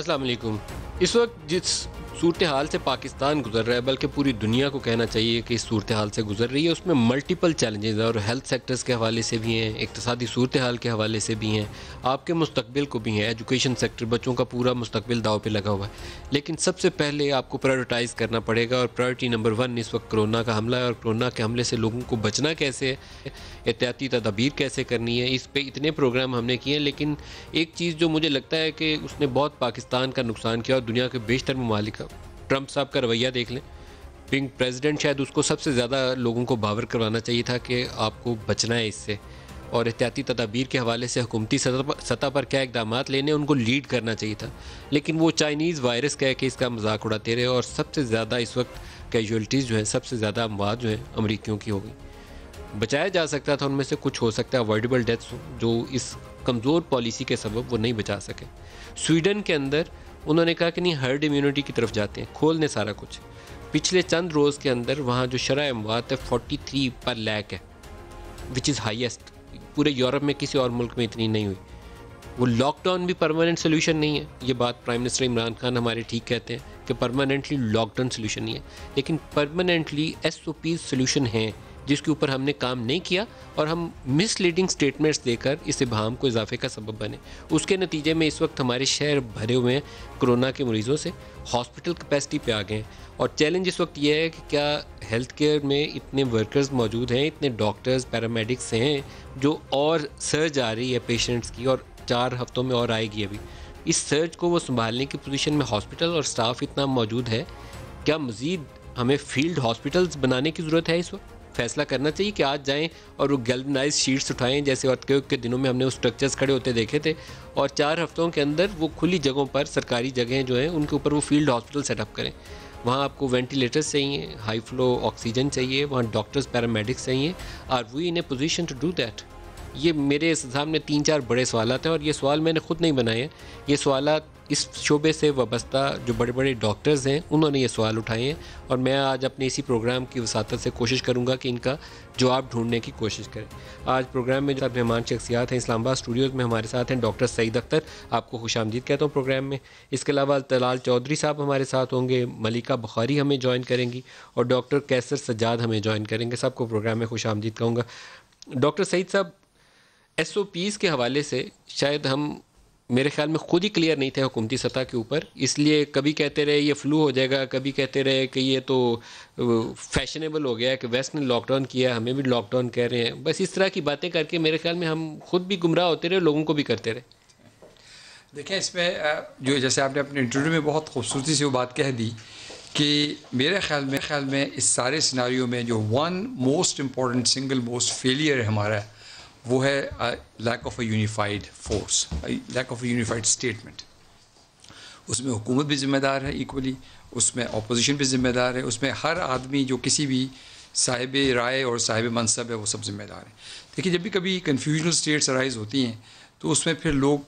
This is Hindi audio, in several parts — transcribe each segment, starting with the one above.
अस्सलाम वालेकुम। इस वक्त जिस सूरत हाल से पाकिस्तान गुजर रहा है, बल्कि पूरी दुनिया को कहना चाहिए कि इस सूरत हाल से गुजर रही है, उसमें मल्टीपल चैलेंजेस और हेल्थ सेक्टर्स के हवाले से भी हैं, इक़्तिसादी सूरत हाल के हवाले से भी हैं, आपके मुस्तकबिल को भी हैं। एजुकेशन सेक्टर, बच्चों का पूरा मुस्तकबिल दाव पे लगा हुआ है। लेकिन सबसे पहले आपको प्रायोरिटाइज़ करना पड़ेगा, और प्रायोरिटी नंबर 1 इस वक्त कोरोना का हमला है। और कोरोना के हमले से लोगों को बचना कैसे है, एहतियाती तदाबीर कैसे करनी है, इस पे इतने प्रोग्राम हमने किए हैं। लेकिन एक चीज़ जो मुझे लगता है कि उसने बहुत पाकिस्तान का नुकसान किया और दुनिया के बेशतर ममालिक का, ट्रंप साहब का रवैया देख लें। बिंग प्रेसिडेंट, शायद उसको सबसे ज़्यादा लोगों को बावर करवाना चाहिए था कि आपको बचना है इससे, और एहतियाती तदाबीर के हवाले से हुकूमती सतह पर क्या इकदाम लेने उनको लीड करना चाहिए था। लेकिन वो चाइनीज़ वायरस कह के इसका मजाक उड़ाते रहे, और सबसे ज़्यादा इस वक्त कैजुअल्टीज़ जो है, सबसे ज़्यादा अमवात जो है अमरीकियों की हो गई। बचाया जा सकता था, उनमें से कुछ हो सकता है अवॉइडेबल डेथ्स जो इस कमज़ोर पॉलिसी के सबब वो नहीं बचा सके। स्वीडन के अंदर उन्होंने कहा कि नहीं, हर्ड इम्यूनिटी की तरफ जाते हैं, खोल ने सारा कुछ। पिछले चंद रोज़ के अंदर वहाँ जो शरह अमवात है 43 पर लाख है, विच इज़ हाईएस्ट। पूरे यूरोप में किसी और मुल्क में इतनी नहीं हुई। वो लॉकडाउन भी परमानेंट सोल्यूशन नहीं है। ये बात प्राइम मिनिस्टर इमरान खान हमारे ठीक कहते हैं कि परमानेंटली लॉकडाउन सोल्यूशन नहीं है, लेकिन परमानेंटली SOP सोल्यूशन है, जिसके ऊपर हमने काम नहीं किया, और हम मिसलीडिंग स्टेटमेंट्स देकर इस इबहाम को इजाफे का सबब बने। उसके नतीजे में इस वक्त हमारे शहर भरे हुए हैं कोरोना के मरीज़ों से, हॉस्पिटल कैपेसिटी पे आ गए हैं। और चैलेंज इस वक्त यह है कि क्या हेल्थ केयर में इतने वर्कर्स मौजूद हैं, इतने डॉक्टर्स, पैरामेडिक्स हैं, जो और सर्ज आ रही है पेशेंट्स की, और 4 हफ्तों में और आएगी अभी। इस सर्ज को वो संभालने की पोजीशन में हॉस्पिटल और स्टाफ इतना मौजूद है, क्या मज़ीद हमें फील्ड हॉस्पिटल्स बनाने की ज़रूरत है? इस वक्त फैसला करना चाहिए कि आज जाएं और वो गैल्वनाइज शीट्स उठाएं, जैसे अर्थक्वेक के दिनों में हमने उस स्ट्रक्चर्स खड़े होते देखे थे, और 4 हफ्तों के अंदर वो खुली जगहों पर, सरकारी जगहें जो हैं उनके ऊपर वो फील्ड हॉस्पिटल सेटअप करें। वहाँ आपको वेंटिलेटर्स चाहिए, हाई फ्लो ऑक्सीजन चाहिए, वहाँ डॉक्टर्स, पैरामेडिक्स चाहिए। Are we in a position to do that? ये मेरे सामने 3-4 बड़े सवालात हैं, और ये सवाल मैंने खुद नहीं बनाए हैं। ये सवालात इस शोबे से वाबस्ता जो बड़े बड़े डॉक्टर्स हैं उन्होंने ये सवाल उठाए हैं, और मैं आज अपने इसी प्रोग्राम की वसातत से कोशिश करूँगा कि इनका जवाब ढूंढने की कोशिश करें। आज प्रोग्राम में जो मेहमान शख्सियात हैं, इस्लामाबाद स्टूडियोज़ में हमारे साथ हैं डॉक्टर सईद अख्तर, आपको खुशामदीद कहता हूँ प्रोग्राम में। इसके अलावा तलाल चौधरी साहब हमारे साथ होंगे, मलिका बुखारी हमें ज्वाइन करेंगी, और डॉक्टर कैसर सज्जाद हमें ज्वाइन करेंगे। सबको प्रोग्राम में खुशामदीद कहूँगा। डॉक्टर सईद साहब, SOPs के हवाले से शायद हम, मेरे ख्याल में खुद ही क्लियर नहीं थे हुकूमती सतह के ऊपर, इसलिए कभी कहते रहे ये फ्लू हो जाएगा, कभी कहते रहे कि ये तो फैशनेबल हो गया है कि वेस्ट ने लॉकडाउन किया, हमें भी लॉकडाउन कह रहे हैं। बस इस तरह की बातें करके मेरे ख्याल में हम खुद भी गुमराह होते रहे, लोगों को भी करते रहे। देखें, इसमें जो जैसे आपने अपने इंटरव्यू में बहुत खूबसूरती से वो बात कह दी कि मेरे ख्याल में इस सारे सिनारियों में जो one most important, single most failure है हमारा, वो है lack of a unified force, lack of a unified statement. उसमें हुकूमत भी ज़िम्मेदार है इक्वली, उसमें अपोजिशन भी ज़िम्मेदार है, उसमें हर आदमी जो किसी भी साहिब राय और साहिब मनसब है वो सब ज़िम्मेदार है। देखिए, जब भी कभी कन्फ्यूजनल स्टेट्स अराइज होती हैं तो उसमें फिर लोग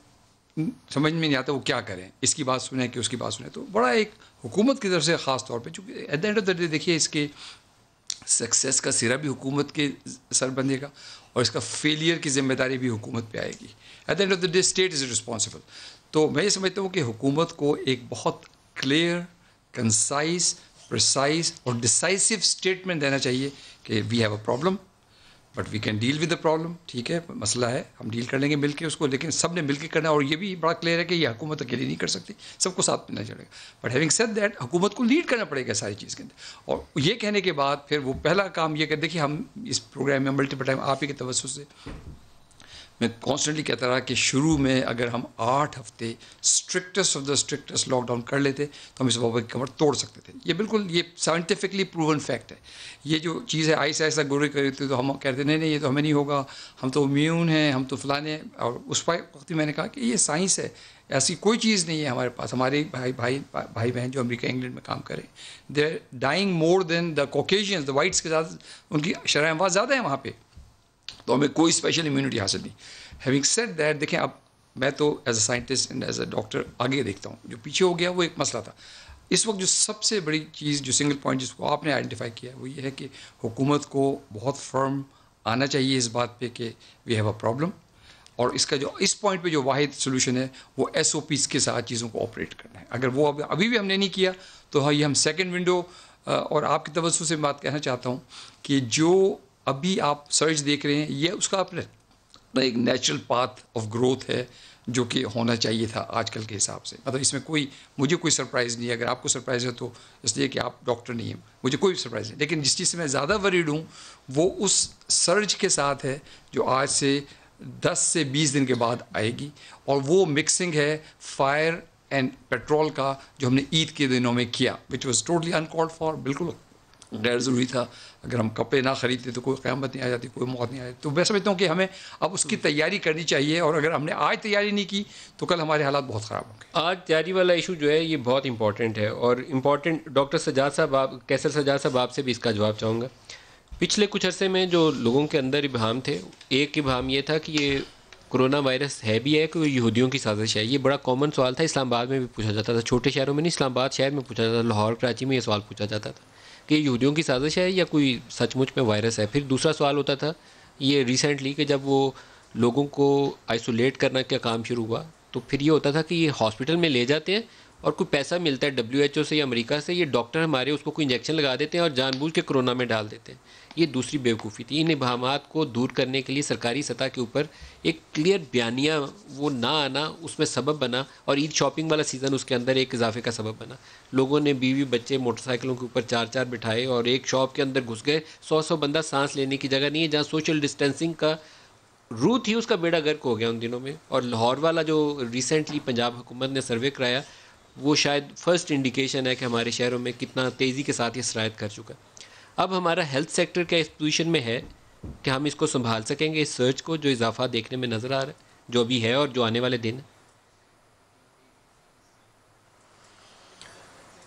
समझ में नहीं आता वो क्या करें, इसकी बात सुने कि उसकी बात सुने। तो बड़ा एक हुकूमत की तरफ से ख़ास तौर पे, चूँकि at the end of the day देखिए इसके सक्सेस का सिरा भी हुकूमत के सर बंधेगा, और इसका फेलियर की जिम्मेदारी भी हुकूमत पे आएगी। At the end of the day state is responsible. तो मैं ये समझता हूँ कि हुकूमत को एक बहुत क्लियर, कंसाइज, प्रिसाइज और डिसाइसिव स्टेटमेंट देना चाहिए कि we have a problem but we can deal with the problem. ठीक है, मसला है, हम डील कर लेंगे मिल के उसको, लेकिन सब ने मिल के करना। और ये भी बड़ा क्लियर है कि ये हुकूमत अकेली नहीं कर सकती, सबको साथ मिलना चलेगा। बट हैविंग सेड दैट, हुकूमत को लीड करना पड़ेगा सारी चीज़ के अंदर। और ये कहने के बाद फिर वो पहला काम ये कर, देखिए हम इस प्रोग्राम में मल्टीपल टाइम आप ही के तवज्जुह से मैं कॉन्स्टेंटली कहता रहा कि शुरू में अगर हम 8 हफ्ते strictest of the strictest lockdown कर लेते तो हम इस वबा की कमर तोड़ सकते थे। ये बिल्कुल, ये साइंटिफिकली प्रूवन फैक्ट है। ये जो चीज़ है ऐसा ऐसा गोरे कर देते तो हम कहते नहीं ये तो हमें नहीं होगा, हम तो इम्यून हैं, हम तो फलाने हैं। और उस वक्त मैंने कहा कि ये साइंस है, ऐसी कोई चीज़ नहीं है हमारे पास। हमारे भाई बहन जो अमेरिका इंग्लैंड में काम करें, they are dying more than the Caucasians, the whites के साथ उनकी शरह अमवात ज़्यादा है वहाँ पर, तो हमें कोई स्पेशल इम्यूनिटी हासिल नहीं। हैविंग सेड दैट, देखें अब मैं तो as a scientist and as a doctor आगे देखता हूँ, जो पीछे हो गया वो एक मसला था। इस वक्त जो सबसे बड़ी चीज़, जो सिंगल पॉइंट जिसको आपने आइडेंटिफाई किया वो ये है कि हुकूमत को बहुत फर्म आना चाहिए इस बात पे कि वी हैव अ प्रॉब्लम, और इसका जो इस पॉइंट पे जो वाहिद सोल्यूशन है वो SOPs के साथ चीज़ों को ऑपरेट करना है। अगर वो अभी भी हमने नहीं किया तो हाँ, ये हम सेकेंड विंडो और आपकी तवज्जो से बात कहना चाहता हूँ कि जो अभी आप सर्च देख रहे हैं ये उसका अपना एक नेचुरल पाथ ऑफ ग्रोथ है जो कि होना चाहिए था आजकल के हिसाब से। मतलब इसमें मुझे कोई सरप्राइज़ नहीं है। अगर आपको सरप्राइज़ है तो इसलिए कि आप डॉक्टर नहीं हैं, मुझे कोई सरप्राइज़ नहीं। लेकिन जिस चीज़ से मैं ज़्यादा वरीड हूँ वो उस सर्ज के साथ है जो आज से 10 से 20 दिन के बाद आएगी, और वो मिक्सिंग है फायर एंड पेट्रोल का जो हमने ईद के दिनों में किया, which was totally uncalled for, बिल्कुल गैर ज़रूरी था। अगर हम कपड़े ना खरीदते तो कोई क़यामत नहीं आ जाती, कोई मौत नहीं आ जाती। तो मैं समझता हूँ कि हमें अब उसकी तैयारी करनी चाहिए, और अगर हमने आज तैयारी नहीं की तो कल हमारे हालात बहुत ख़राब होंगे। आज तैयारी वाला इशू जो है ये बहुत इंपॉर्टेंट है, और इम्पॉर्टेंट डॉक्टर सज्जाद साहब, आप कैसर सज्जाद साहब आपसे भी इसका जवाब चाहूँगा। पिछले कुछ अरसे में जो लोगों के अंदर इबहम थे, एक इबहम ये था कि ये कोरोना वायरस है भी है कि यहूदियों की साजिश है। ये बड़ा कॉमन सवाल था, इस्लामाबाद में भी पूछा जाता था, छोटे शहरों में नहीं, इस्लामाबाद शहर में पूछा जाता था, लाहौर कराची में ये सवाल पूछा जाता था कि यहूदियों की साजिश है या कोई सचमुच में वायरस है। फिर दूसरा सवाल होता था ये रिसेंटली कि जब वो लोगों को आइसोलेट करना का काम शुरू हुआ तो फिर ये होता था कि ये हॉस्पिटल में ले जाते हैं और कोई पैसा मिलता है WHO से या अमेरिका से, ये डॉक्टर हमारे उसको कोई इंजेक्शन लगा देते हैं और जानबूझ के कोरोना में डाल देते हैं। ये दूसरी बेवकूफ़ी थी। इन इबहमात को दूर करने के लिए सरकारी सतह के ऊपर एक क्लियर बयानिया वो ना आना उसमें सबब बना, और ईद शॉपिंग वाला सीज़न उसके अंदर एक इजाफे का सबब बना। लोगों ने बीवी बच्चे मोटरसाइकिलों के ऊपर 4-4 बिठाए और एक शॉप के अंदर घुस गए। 100-100 बंदा सांस लेने की जगह नहीं है, जहाँ सोशल डिस्टेंसिंग का रूह थी उसका बेड़ा गर्क हो गया उन दिनों में। और लाहौर वाला जो रिसेंटली पंजाब हुकूमत ने सर्वे कराया वो शायद फर्स्ट इंडिकेशन है कि हमारे शहरों में कितना तेज़ी के साथ ये सरायत कर चुका है। अब हमारा हेल्थ सेक्टर क्या इस पोजीशन में है कि हम इसको संभाल सकेंगे, इस सर्च को जो इजाफा देखने में नज़र आ रहा है, जो अभी है और जो आने वाले दिन है?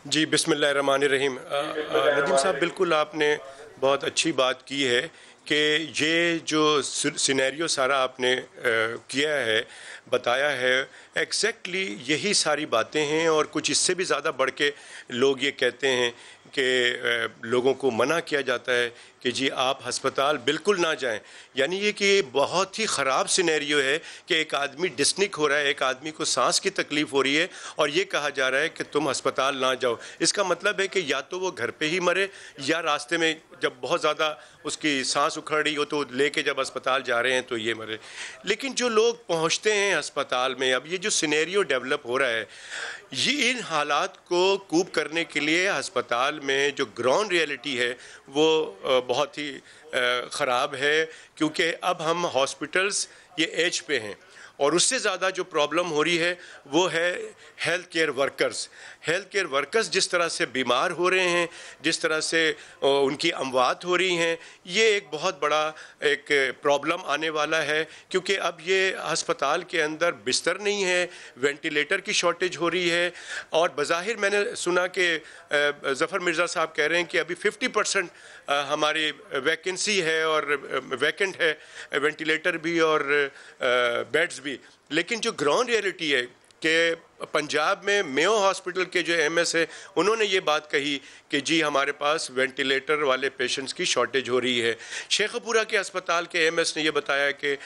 जी, बिस्मिल्लाहिर्रहमानिर्रहीम। नदीम साहब, बिल्कुल आपने बहुत अच्छी बात की है कि ये जो सिनेरियो सारा आपने किया है, बताया है, एग्जैक्टली यही सारी बातें हैं। और कुछ इससे भी ज़्यादा बढ़ के लोग ये कहते हैं कि लोगों को मना किया जाता है कि जी आप हस्पताल बिल्कुल ना जाएं। यानी ये कि बहुत ही ख़राब सिनेरियो है कि एक आदमी डिस्निक हो रहा है, एक आदमी को सांस की तकलीफ़ हो रही है और ये कहा जा रहा है कि तुम हस्पताल ना जाओ। इसका मतलब है कि या तो वो घर पे ही मरे या रास्ते में जब बहुत ज़्यादा उसकी सांस उखड़ रही हो तो लेके जब अस्पताल जा रहे हैं तो ये मरे। लेकिन जो लोग पहुंचते हैं अस्पताल में, अब ये जो सिनेरियो डेवलप हो रहा है, ये इन हालात को कूप करने के लिए अस्पताल में जो ग्राउंड रियलिटी है वो बहुत ही ख़राब है। क्योंकि अब हम हॉस्पिटल्स ये एज पे हैं, और उससे ज़्यादा जो प्रॉब्लम हो रही है वो है health care workers. Health care workers जिस तरह से बीमार हो रहे हैं, जिस तरह से उनकी अमवात हो रही हैं, ये एक बहुत बड़ा एक प्रॉब्लम आने वाला है। क्योंकि अब ये अस्पताल के अंदर बिस्तर नहीं है, वेंटिलेटर की शॉर्टेज हो रही है। और बज़ाहिर मैंने सुना कि ज़फ़र मिर्ज़ा साहब कह रहे हैं कि अभी 50% हमारी वैकेंसी है और वैकेंट है, वेंटिलेटर भी और बेड्स भी। लेकिन जो ग्राउंड रियलिटी है कि पंजाब में मेयो हॉस्पिटल के जो MS है, उन्होंने ये बात कही कि जी हमारे पास वेंटिलेटर वाले पेशेंट्स की शॉर्टेज हो रही है। शेखपुरा के अस्पताल के MS ने ये बताया कि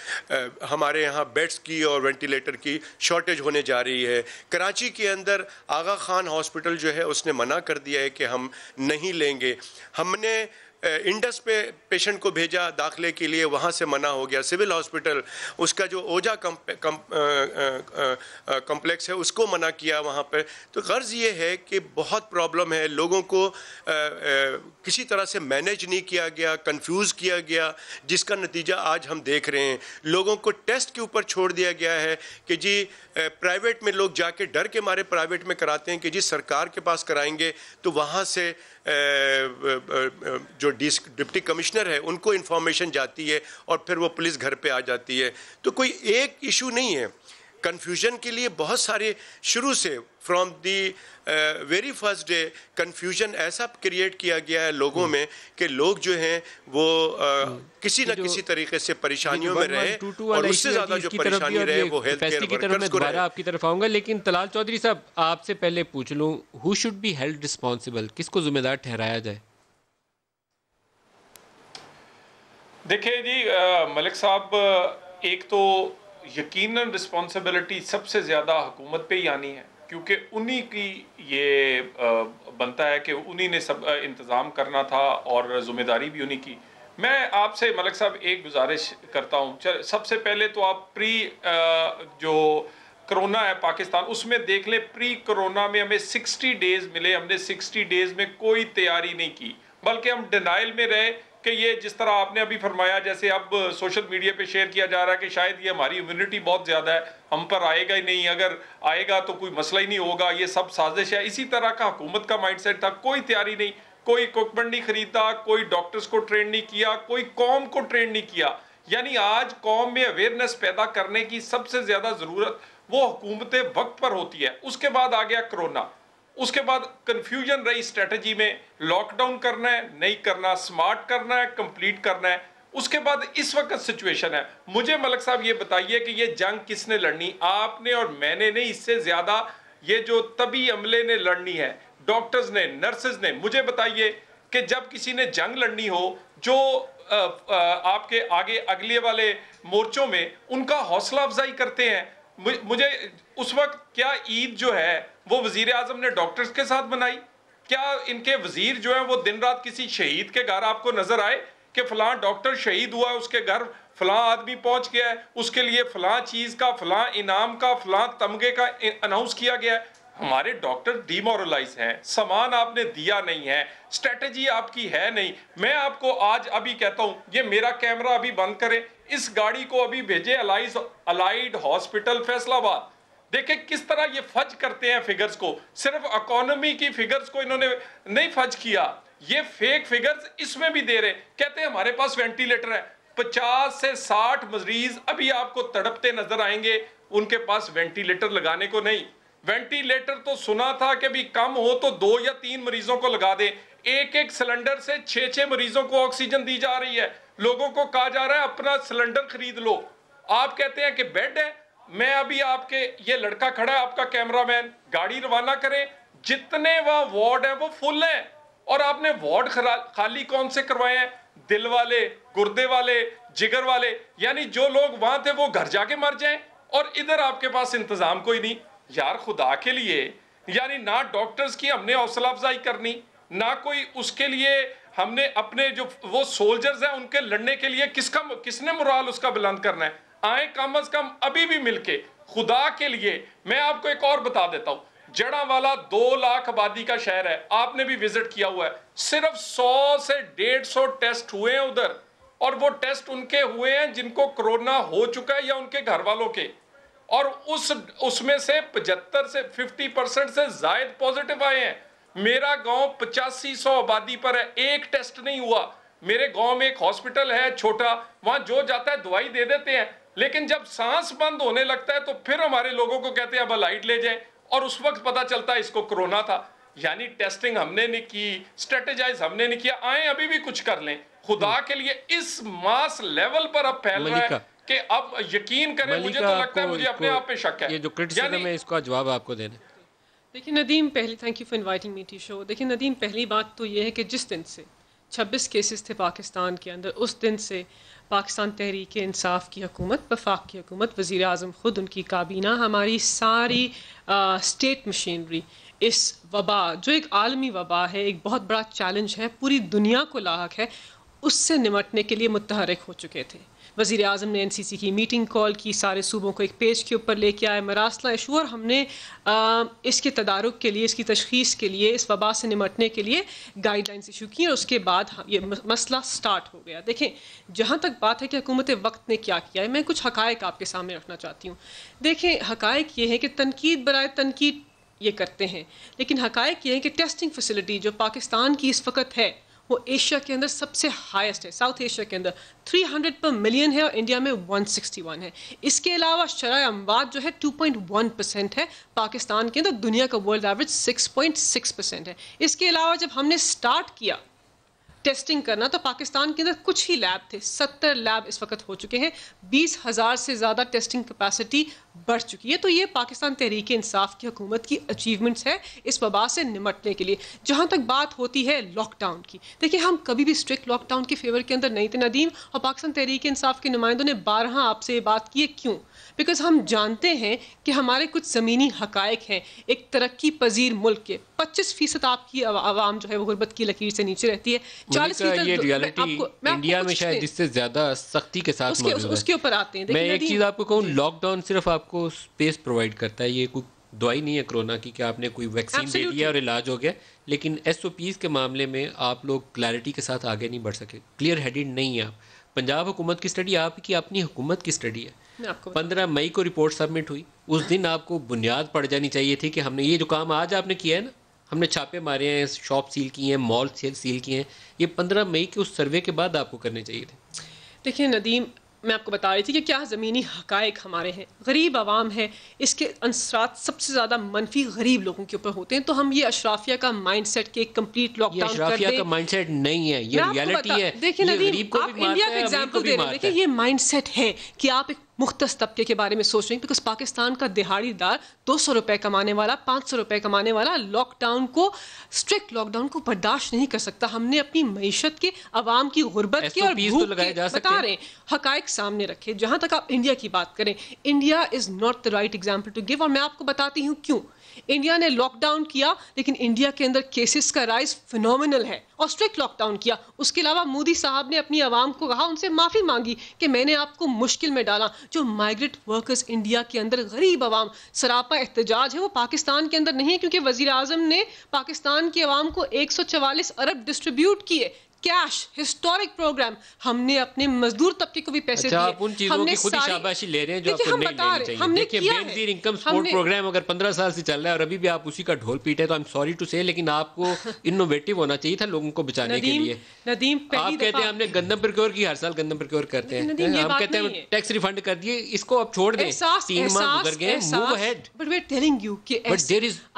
हमारे यहाँ बेड्स की और वेंटिलेटर की शॉर्टेज होने जा रही है। कराची के अंदर आगा खान हॉस्पिटल जो है उसने मना कर दिया है कि हम नहीं लेंगे। हमने इंडस पे पेशेंट को भेजा दाखिले के लिए, वहाँ से मना हो गया। सिविल हॉस्पिटल उसका जो ओजा कम्प्लेक्स है उसको मना किया वहाँ पर। तो गर्ज़ ये है कि बहुत प्रॉब्लम है, लोगों को किसी तरह से मैनेज नहीं किया गया, कंफ्यूज किया गया, जिसका नतीजा आज हम देख रहे हैं। लोगों को टेस्ट के ऊपर छोड़ दिया गया है कि जी प्राइवेट में लोग जाके डर के मारे प्राइवेट में कराते हैं कि जी सरकार के पास कराएंगे तो वहाँ से जो डिप्टी कमिश्नर है उनको इन्फॉर्मेशन जाती है और फिर वो पुलिस घर पे आ जाती है। तो कोई एक इशू नहीं है। कन्फ्यूजन के लिए बहुत सारे शुरू से from the very first day confusion ऐसा क्रिएट किया गया है लोगों में कि लोग जो हैं वो किसी न किसी तरीके से परेशानियों में रहे, और उससे ज़्यादा जो परेशानी रहे वो हेल्थ केयर वर्कर्स को रहे। आपकी तरफ आऊँगा, लेकिन तलाल चौधरी साहब आपसे पहले पूछ लूँ, who should be held responsible, किसको जिम्मेदार ठहराया जाए? देखिए जी मलिक साहब, एक तो यकीनन रिस्पॉन्सिबिलिटी सबसे ज़्यादा हुकूमत पे ही आनी है, क्योंकि उन्हीं की ये बनता है कि उन्हीं ने सब इंतज़ाम करना था और ज़िम्मेदारी भी उन्हीं की। मैं आपसे मलिक साहब एक गुजारिश करता हूँ, सबसे पहले तो आप जो कोरोना है पाकिस्तान, उसमें देख ले, प्री कोरोना में हमें 60 डेज़ मिले, हमने 60 डेज़ में कोई तैयारी नहीं की, बल्कि हम डिनाइल में रहे कि ये जिस तरह आपने अभी फरमाया, जैसे अब सोशल मीडिया पे शेयर किया जा रहा है कि शायद ये हमारी इम्यूनिटी बहुत ज़्यादा है, हम पर आएगा ही नहीं, अगर आएगा तो कोई मसला ही नहीं होगा, ये सब साजिश है। इसी तरह का हुकूमत का माइंडसेट था, कोई तैयारी नहीं, कोई इक्विपमेंट नहीं खरीदा, कोई डॉक्टर्स को ट्रेन नहीं किया, कोई कौम को ट्रेन नहीं किया। यानी आज कौम में अवेयरनेस पैदा करने की सबसे ज़्यादा ज़रूरत वो हुकूमत वक्त पर होती है। उसके बाद आ गया कोरोना, उसके बाद कंफ्यूजन रही स्ट्रेटजी में, लॉकडाउन करना है नहीं करना, स्मार्ट करना है कंप्लीट करना है। उसके बाद इस वक्त सिचुएशन है, मुझे मलिक साहब ये बताइए कि ये जंग किसने लड़नी, आपने और मैंने नहीं, इससे ज़्यादा ये जो तबी अमले ने लड़नी है, डॉक्टर्स ने, नर्सेज ने। मुझे बताइए कि जब किसी ने जंग लड़नी हो, जो आपके आगे अगले वाले मोर्चों में उनका हौसला अफजाई करते हैं, मुझे उस वक्त क्या ईद जो है वो वजीर आजम ने डॉक्टर्स के साथ बनाई? क्या इनके वजीर जो है वो दिन रात किसी शहीद के घर आपको नजर आए कि फलां डॉक्टर शहीद हुआ है, उसके घर फलां आदमी पहुंच गया है, उसके लिए फलां चीज का, फलां इनाम का, फलां तमगे का अनाउंस किया गया है? हमारे डॉक्टर डिमोरलाइज हैं, सामान आपने दिया नहीं है, स्ट्रेटजी आपकी है नहीं। मैं आपको आज अभी कहता हूं, ये मेरा कैमरा अभी बंद करें, इस गाड़ी को अभी भेजे अलाइड हॉस्पिटल फैसलाबाद, देखें किस तरह ये फज करते हैं फिगर्स को। सिर्फ इकोनॉमी की फिगर्स को इन्होंने नहीं फज किया, ये फेक फिगर्स इसमें भी दे रहे, कहते हैं हमारे पास वेंटिलेटर है। 50 से 60 मरीज अभी आपको तड़पते नजर आएंगे, उनके पास वेंटिलेटर लगाने को नहीं। वेंटिलेटर तो सुना था कि भी कम हो तो 2 या 3 मरीजों को लगा दें, एक सिलेंडर से 6 मरीजों को ऑक्सीजन दी जा रही है। लोगों को कहा जा रहा है अपना सिलेंडर खरीद लो, आप कहते हैं कि बेड है। मैं अभी आपके, ये लड़का खड़ा है आपका कैमरामैन, गाड़ी रवाना करें, जितने वहां वार्ड है वो फुल है, और आपने वार्ड खाली कौन से करवाए हैं? दिल वाले, गुर्दे वाले, जिगर वाले, यानी जो लोग वहां थे वो घर जाके मर जाएं, और इधर आपके पास इंतजाम कोई नहीं। यार खुदा के लिए, यानी ना डॉक्टर्स की हमने हौसला अफजाई करनी, ना कोई उसके लिए हमने अपने जो वो सोल्जर्स हैं उनके लड़ने के लिए किसने मुराल उसका बुलंद करना है। आए कम अज कम अभी भी मिलके, खुदा के लिए। मैं आपको एक और बता देता हूं, जड़ावाला 2 लाख आबादी का शहर है, आपने भी विजिट किया हुआ है, सिर्फ 100 से 150 टेस्ट हुए हैं उधर, और वो टेस्ट उनके हुए हैं जिनको कोरोना हो चुका है या उनके घर वालों के, और उसमें से 75 से 50% से जायद पॉजिटिव आए हैं। मेरा गांव 8500 आबादी पर है, एक टेस्ट नहीं हुआ। मेरे गांव में एक हॉस्पिटल है छोटा, वहां जो जाता है दवाई दे देते हैं, लेकिन जब सांस बंद होने लगता है तो फिर हमारे लोगों को कहते हैं अब लाइट ले जाएं, और उस वक्त पता चलता है इसको कोरोना था। यानी टेस्टिंग हमने नहीं की, स्ट्रेटेजाइज हमने नहीं किया। आए अभी भी कुछ कर लें, खुदा के लिए। इस मास लेवल पर अब फैल रहा है कि अब यकीन करें, मुझे तो लगता है, मुझे अपने आप पे शक है। ये जो क्रिटिसिज्म है इसका जवाब आपको देना। देखिए नदीम, पहले thank you for inviting me to show. देखिए नदीम, पहली बात तो ये है कि जिस दिन से 26 केसेस थे पाकिस्तान के अंदर, उस दिन से पाकिस्तान तहरीक इंसाफ की हुकूमत, वफाक की हुकूमत, वज़ीर आज़म ख़ुद, उनकी काबीना, हमारी सारी स्टेट मशीनरी इस वबा, जो एक आलमी वबा है, एक बहुत बड़ा चैलेंज है, पूरी दुनिया को लाहक है, उससे निमटने के लिए मुतहरिक हो चुके थे। वज़ीर आज़म ने NCC की मीटिंग कॉल की, सारे सूबों को एक पेज के ऊपर लेके आए, मरासला इशू, और हमने इसके तदारुक के लिए, इसकी तशख़ीस के लिए, इस वबा से निमटने के लिए गाइडलाइंस इशू की, और उसके बाद ये मसला स्टार्ट हो गया। देखें, जहाँ तक बात है कि हुकूमत वक्त ने क्या किया है, मैं कुछ हक़ाइक़ आपके सामने रखना चाहती हूँ। देखें, हक़ाइक़ ये है कि तनकीद बराए तनकीद ये करते हैं, लेकिन हक़ाइक़ ये है कि टेस्टिंग फैसिलिटी जो पाकिस्तान की इस वक्त है वो एशिया के अंदर सबसे हाईएस्ट है। साउथ एशिया के अंदर 300 पर मिलियन है और इंडिया में 161 है। इसके अलावा शरह अमवात जो है 2.1% है पाकिस्तान के अंदर, दुनिया का वर्ल्ड एवरेज 6.6% है। इसके अलावा जब हमने स्टार्ट किया टेस्टिंग करना, तो पाकिस्तान के अंदर कुछ ही लैब थे, 70 लैब इस वक्त हो चुके हैं, 20,000 से ज़्यादा टेस्टिंग कैपेसिटी बढ़ चुकी है। तो ये पाकिस्तान तहरीक इंसाफ की हुकूमत की अचीवमेंट्स है इस वबा से निमटने के लिए। जहाँ तक बात होती है लॉकडाउन की, देखिए हम कभी भी स्ट्रिक्ट लॉकडाउन के फेवर के अंदर नहीं थे नदीम, और पाकिस्तान तहरीक इंसाफ के नुमाइंदों ने 12 आपसे ये बात की है। क्यों? बिकॉज हम जानते हैं कि हमारे कुछ ज़मीनी हकायक हैं। एक तरक्की पजीर मुल्क के 25% आपकी आवाम जो है वो गुर्बत की लकीर से नीचे रहती है। 40% ये रियलिटी इंडिया में शायद जिससे ज्यादा सख्ती के साथ उसके ऊपर आते हैं। मैं एक चीज़ आपको कहूँ, लॉकडाउन सिर्फ आपको स्पेस प्रोवाइड करता है, ये कोई दवाई नहीं है कोरोना की कि आपने कोई वैक्सीन दे दिया और इलाज हो गया। लेकिन SOPs के मामले में आप लोग क्लैरिटी के साथ आगे नहीं बढ़ सके, क्लियर हेडेड नहीं है आप। पंजाब हुकूमत की स्टडी आपकी अपनी हुकूमत की स्टडी है। 15 मई को रिपोर्ट सबमिट हुई, उस दिन आपको बुनियाद पड़ जानी चाहिए थी कि हमने ये जो काम आज आपने किया है ना, हमने छापे मारे हैं, शॉप सील की हैं, मॉल सील किए हैं, ये 15 मई के उस सर्वे के बाद आपको करने चाहिए थे। देखिए नदीम, मैं आपको बता रही थी कि क्या ज़मीनी हकायक हमारे हैं, गरीब आवाम है, इसके अंसरात सबसे ज़्यादा मनफी गरीब लोगों के ऊपर होते हैं। तो हम ये अशराफिया का माइंडसेट के कंप्लीट लॉकडाउन कर दें, अशराफिया का माइंडसेट नहीं है, ये रियलिटी है। देखिए नदीम, आप इंडिया का एग्जांपल दे रहे हैं, देखिए ये माइंडसेट है कि आप एक मुख्तस तबके के बारे में सोच रहे हैं। बिकॉज पाकिस्तान का दिहाड़ीदार 200 रुपए कमाने वाला, 500 रुपए कमाने वाला लॉकडाउन को, स्ट्रिक्ट लॉकडाउन को बर्दाश्त नहीं कर सकता। हमने अपनी मईशत के, आवाम की गुर्बत के और भूख के बता रहे हैं, हकायक सामने रखे। जहां तक आप इंडिया की बात करें, India is not the right example to give, और मैं आपको बताती हूँ क्यों। इंडिया ने लॉकडाउन किया, लेकिन इंडिया के अंदर केसेस का राइज फिनोमिनल है, और स्ट्रिक्ट लॉकडाउन किया। उसके अलावा मोदी साहब ने अपनी आवाम को कहा, उनसे माफ़ी मांगी कि मैंने आपको मुश्किल में डाला। जो माइग्रेंट वर्कर्स इंडिया के अंदर गरीब आवाम सरापा एहतजाज है, वो पाकिस्तान के अंदर नहीं है, क्योंकि वज़ीर आज़म ने पाकिस्तान की आवाम को 144 अरब डिस्ट्रीब्यूट किए कैश, हिस्टोरिक प्रोग्राम। हमने अपने मजदूर तबके को भी पैसे दिए। आप उन चीजों की खुद ही शाबाशी ले रहे हैं जो आपको नहीं लेनी चाहिए। हमने देखिए, बेनजीर इनकम सपोर्ट प्रोग्राम अगर 15 साल से चल रहा है और अभी भी आप उसी का ढोल पीटे, तो आई एम सॉरी टू से, लेकिन आपको इनोवेटिव होना चाहिए था लोगों को बचाने के लिए। नदीम, आप कहते हैं हमने गंदम प्रोक्योर की, हर साल गंदम प्रोक्योर करते हैं, हम कहते हैं टैक्स रिफंड कर दिए, इसको अब छोड़ दें, 3 माह गुजर गए, move ahead. But we are telling you कि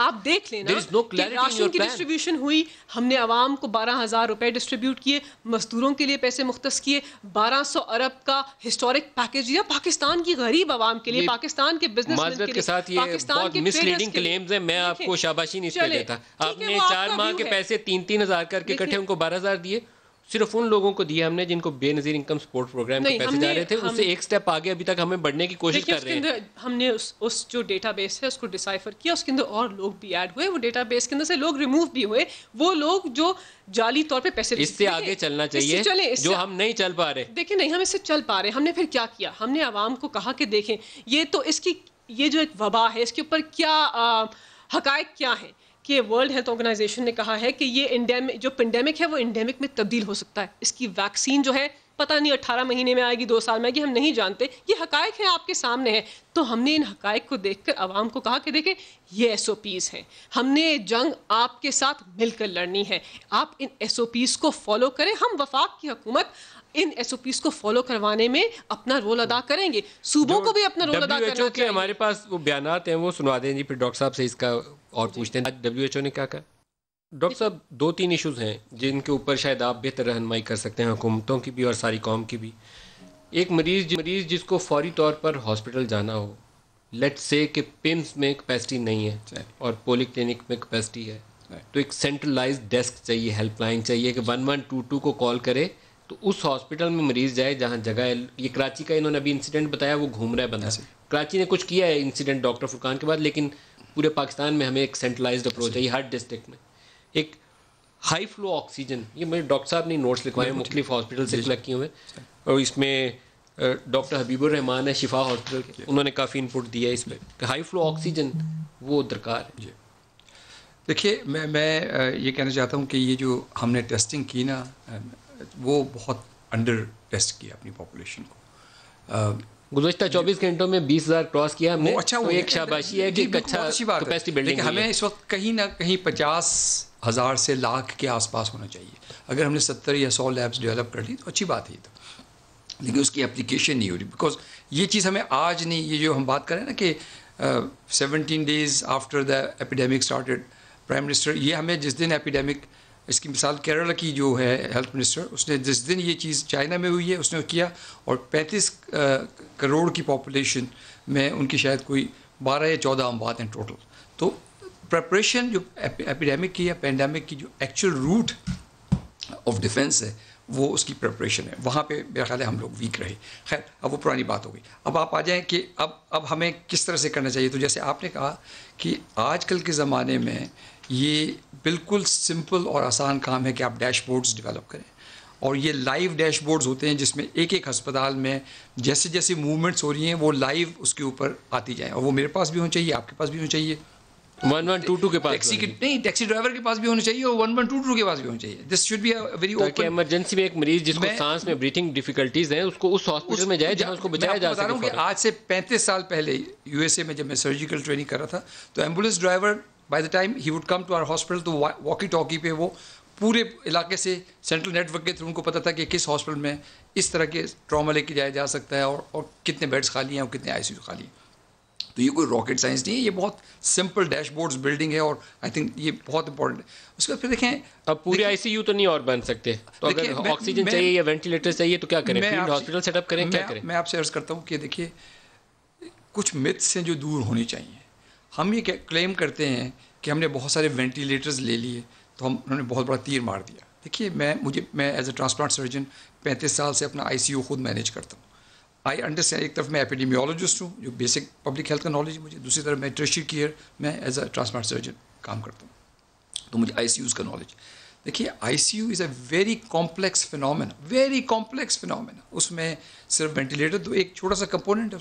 आप देख लेना, there is no clarity in your plan. Distribution हुई, हमने आवाम को 12,000 रुपए डिस्ट्रीब्यूट किए, मजदूरों के लिए पैसे मुख्तस किए, 1200 अरब का हिस्टोरिक पैकेज दिया पाकिस्तान की गरीब आवाम के लिए, पाकिस्तान के बिजनेसमैन के लिए। साथ ये बहुत मिसलीडिंग क्लेम्स हैं, मैं आपको शाबाशी नहीं इसके देता। आपने 4 माह के पैसे 3-3 हज़ार करके इकट्ठे उनको 12,000 दिए, सिर्फ उन लोगों को दिया हमने जिनको बेनजीर इनकम सपोर्ट प्रोग्राम के पैसे जा रहे थे। उससे एक स्टेप आगे अभी तक हमें बढ़ने की कोशिश कर रहे हैं। हमने उस जो डेटाबेस है उसको डिसाइफर किया, उसके अंदर और लोग भी ऐड हुए, वो डेटाबेस के अंदर से लोग रिमूव भी हुए, वो लोग जो जाली तौर पे पैसे। इससे आगे चलना चाहिए, जो हम नहीं चल पा रहे। देखिए नहीं, हम इससे चल पा रहे। हमने फिर क्या किया, हमने आवाम को कहा कि देखें ये तो इसकी, ये जो एक वबा है, इसके ऊपर क्या हकायक क्या है, कि वर्ल्ड हेल्थ ऑर्गेनाइजेशन ने कहा है कि ये एंडेमिक, जो पेंडेमिक है वो एंडेमिक में तब्दील हो सकता है। इसकी वैक्सीन जो है पता नहीं 18 महीने में आएगी, 2 साल में आएगी, हम नहीं जानते। ये हकायक है, आपके सामने है। तो हमने इन हकायक को देखकर आवाम को कहा कि देखें ये SOPs हैं, हमने जंग आपके साथ मिलकर लड़नी है, आप इन SOPs को फॉलो करें। हम वफाक की हुकूमत इन SOPs को फॉलो करवाने में अपना रोल अदा करेंगे, सूबों को भी अपना रोल अदा करना चाहिए। हमारे पास वो बयानात हैं, वो सुनवा दें जी, फिर डॉक्टर साहब से इसका और पूछते हैं आज WHO ने क्या कहा। डॉक्टर साहब, 2-3 इश्यूज हैं जिनके ऊपर शायद आप बेहतर रहनुमाई कर सकते हैं, हुकूमतों की भी और सारी कौम की भी। एक मरीज जिसको फौरी तौर पर हॉस्पिटल जाना हो, लेट्स से कि पिम्स में कैपेसिटी नहीं है और पॉलीक्लिनिक में कैपेसिटी है, तो एक सेंट्रलाइज्ड डेस्क चाहिए, हेल्पलाइन चाहिए कि 1122 को कॉल करे तो उस हॉस्पिटल में मरीज जाए जहाँ जगह है। ये कराची का इन्होंने अभी इंसिडेंट बताया, वो घूम रहा है बंदा। कराची ने कुछ किया है इंसिडेंट डॉक्टर फुरकान के बाद, लेकिन पूरे पाकिस्तान में हमें एक सेंट्रलाइज्ड अप्रोच है। हर डिस्ट्रिक्ट में एक हाई फ्लो ऑक्सीजन, ये मेरे डॉक्टर साहब ने नोट्स लिखवाए मुख्तलिफ हॉस्पिटल से कलेक्ट किए हुए, और इसमें डॉक्टर हबीबुर रहमान है शिफा हॉस्पिटल के, उन्होंने काफ़ी इनपुट दिया है इस पर। हाई फ्लो ऑक्सीजन वो दरकार है। देखिए, मैं ये कहना चाहता हूँ कि ये जो हमने टेस्टिंग की ना, वो बहुत अंडर टेस्ट किया अपनी पॉपुलेशन को। गुज़श्ता 24 घंटों में 20,000 क्रॉस किया हमने, अच्छा, तो एक शाबाशी है कि अच्छा कैपेसिटी बिल्डिंग। हमें इस वक्त कहीं ना कहीं 50,000 से लाख के आसपास होना चाहिए। अगर हमने 70 या 100 लैब्स डेवलप कर ली तो अच्छी बात है, तो लेकिन उसकी एप्लीकेशन नहीं हो रही। बिकॉज ये चीज़ हमें आज नहीं, ये जो हम बात करें ना कि 17 days after the epidemic started, prime minister, ये हमें जिस दिन एपिडेमिक इसकी मिसाल केरला की जो है हेल्थ मिनिस्टर, उसने जिस दिन ये चीज़ चाइना में हुई है उसने किया, और 35 करोड़ की पॉपुलेशन में उनकी शायद कोई 12 या 14 अमवात हैं टोटल। तो प्रेपरेशन जो एपिडेमिक की या पेंडेमिक की जो एक्चुअल रूट ऑफ डिफेंस है वो उसकी प्रिपरेशन है, वहाँ पे मेरा ख्याल है हम लोग वीक रहे। खैर अब वो पुरानी बात हो गई। अब आप आ जाएं कि अब हमें किस तरह से करना चाहिए। तो जैसे आपने कहा कि आजकल के ज़माने में ये बिल्कुल सिंपल और आसान काम है कि आप डैशबोर्ड्स डेवलप करें, और ये लाइव डैशबोर्ड्स होते हैं जिसमें एक एक अस्पताल में जैसे जैसे मूवमेंट्स हो रही हैं वो लाइव उसके ऊपर आती जाएँ, और वो मेरे पास भी होनी चाहिए, आपके पास भी होनी चाहिए, 1122 के पास टैक्सी ड्राइवर के पास भी होने चाहिए, और 1122 के पास भी होने चाहिए। This should be a very open. Emergency में एक मरीज जिसको सांस में ब्रीथिंग डिफिकल्टीज हैं उसको उस हॉस्पिटल में जाए जहां उसको बचाया जा सके। कि आज से 35 साल पहले यूएसए में जब मैं सर्जिकल ट्रेनिंग कर रहा था, तो ambulance driver by the time ही would come to our hospital, तो वॉकी टॉकी पे वो पूरे इलाके से सेंट्रल नेटवर्क के थ्रू उनको पता था कि किस हॉस्पिटल में इस तरह के ट्रॉमा लेके जाया जा सकता है, और कितने बेड्स खाली हैं और कितने आईसीयू खाली हैं। तो ये कोई रॉकेट साइंस नहीं है, ये बहुत सिंपल डैशबोर्ड्स बिल्डिंग है, और आई थिंक ये बहुत इंपॉर्टेंट है। उसके बाद फिर देखें, अब पूरे आईसीयू तो नहीं और बन सकते, तो अगर ऑक्सीजन चाहिए या वेंटिलेटर चाहिए तो क्या करें? फील्ड हॉस्पिटल सेटअप करें, क्या करें? मैं आपसे अर्ज करता हूँ कि देखिए कुछ मिथ्स हैं जो दूर होनी चाहिए। हम ये क्लेम करते हैं कि हमने बहुत सारे वेंटिलेटर्स ले लिए तो उन्होंने बहुत बड़ा तीर मार दिया। देखिए मैं एज ए ट्रांसप्लांट सर्जन 35 साल से अपना आईसीयू खुद मैनेज करता हूँ। आई अंडरस्टैंड, एक तरफ मैं एपिडेमियोलॉजिस्ट हूँ जो बेसिक पब्लिक हेल्थ का नॉलेज है मुझे, दूसरी तरफ मैं टर्शियरी केयर में एज अ ट्रांसप्लांट सर्जन काम करता हूँ, तो मुझे आईसीयूज़ का नॉलेज। देखिए ICU is a very complex phenomena. उसमें सिर्फ वेंटिलेटर तो एक छोटा सा कंपोनेंट है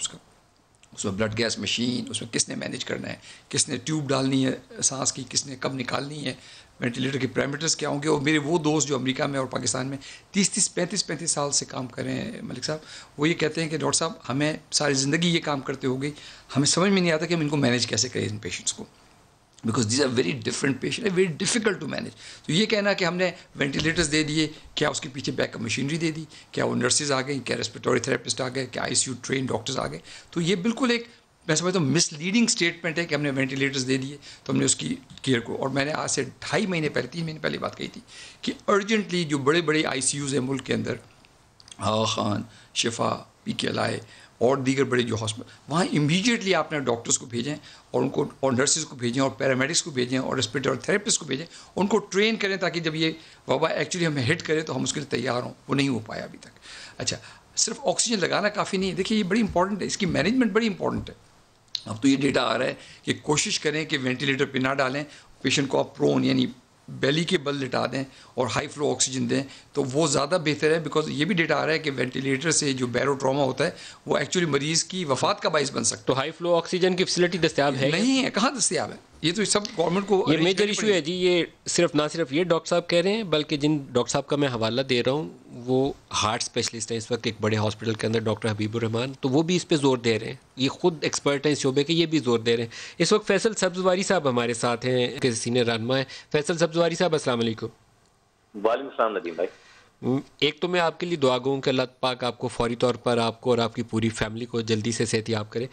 उसमें ब्लड गैस मशीन, उसमें किसने मैनेज करना है, किसने ट्यूब डालनी है सांस की, किसने कब निकालनी है, वेंटिलेटर के पैरामीटर्स क्या होंगे। और मेरे वो दोस्त जो अमेरिका में और पाकिस्तान में 35 साल से काम कर रहे हैं मलिक साहब, वो ये कहते हैं कि डॉक्टर साहब हमें सारी ज़िंदगी ये काम करते हो गई, हमें समझ में नहीं आता कि हम इनको मैनेज कैसे करें इन पेशेंट्स को, because these are very different patient, very difficult to manage. तो ये कहना कि हमने वेंटिलेटर्स दे दिए, क्या उसके पीछे बैकअप मशीनरी दे दी, क्या वो नर्सेज आ गई, क्या रेस्पिरेटरी थेरेपिस्ट आ गए, क्या आईसीयू ट्रेन डॉक्टर्स आ गए, तो ये बिल्कुल एक मैं समझता हूँ मिसलीडिंग स्टेटमेंट है कि हमने वेंटिलेटर्स दे दिए तो हमने उसकी केयर को। और मैंने आज से 3 महीने पहले बात कही थी कि अर्जेंटली जो बड़े बड़े आईसीयूज़ हैं मुल्क के अंदर, आगा खान, शिफा, PKLI और दीगर बड़े जो हॉस्पिटल, वहाँ इमीडिएटली आपने डॉक्टर्स को भेजें और उनको और नर्सेज को भेजें और पैरामेडिक्स को भेजें और रेस्पिरेटरी थेरेपिस्ट को भेजें, उनको ट्रेन करें ताकि जब ये वबा एक्चुअली हमें हिट करे तो हम उसके लिए तैयार हों। वो नहीं हो पाया अभी तक। अच्छा, सिर्फ ऑक्सीजन लगाना काफ़ी नहीं है। देखिए ये बड़ी इंपॉर्टेंट है, इसकी मैनेजमेंट बड़ी इंपॉर्टेंट है। अब तो ये डेटा आ रहा है कि कोशिश करें कि वेंटिलेटर पे ना डालें, पेशेंट को आप प्रोन यानी बेली के बल लिटा दें और हाई फ्लो ऑक्सीजन दें, तो वो ज़्यादा बेहतर है। बिकॉज ये भी डेटा आ रहा है कि वेंटिलेटर से जो बैरो ट्रॉमा होता है वो एक्चुअली मरीज़ की वफात का बाइस बन सकता है। तो हाई फ्लो ऑक्सीजन की फैसिलिटी दस्तयाब है? नहीं है, कहाँ दस्तयाब है? ये तो सब गवर्नमेंट को ये मेजर इशू है जी। ये ना सिर्फ ये डॉक्टर साहब कह रहे हैं, बल्कि जिन डॉक्टर साहब का मैं हवाला दे रहा हूँ वो हार्ट स्पेशलिस्ट हैं इस वक्त एक बड़े हॉस्पिटल के अंदर, डॉक्टर हबीबुर रहमान, तो वो भी इस पे जोर दे रहे हैं। ये खुद एक्सपर्ट हैं इस शोबे के, ये भी जोर दे रहे हैं। इस वक्त फैसल सब्जवारी साहब हमारे साथ हैं, के सीनियर रहनुमा है। फैसल सब्जवारी साहब अस्सलाम वालेकुम। वालेकुम सलाम नदीम भाई। एक तो मैं आपके लिए दुआ गूँ कि अल्लाह पाक आपको फौरी तौर पर, आपको और आपकी पूरी फैमिली को जल्दी से सेहतियाब करे।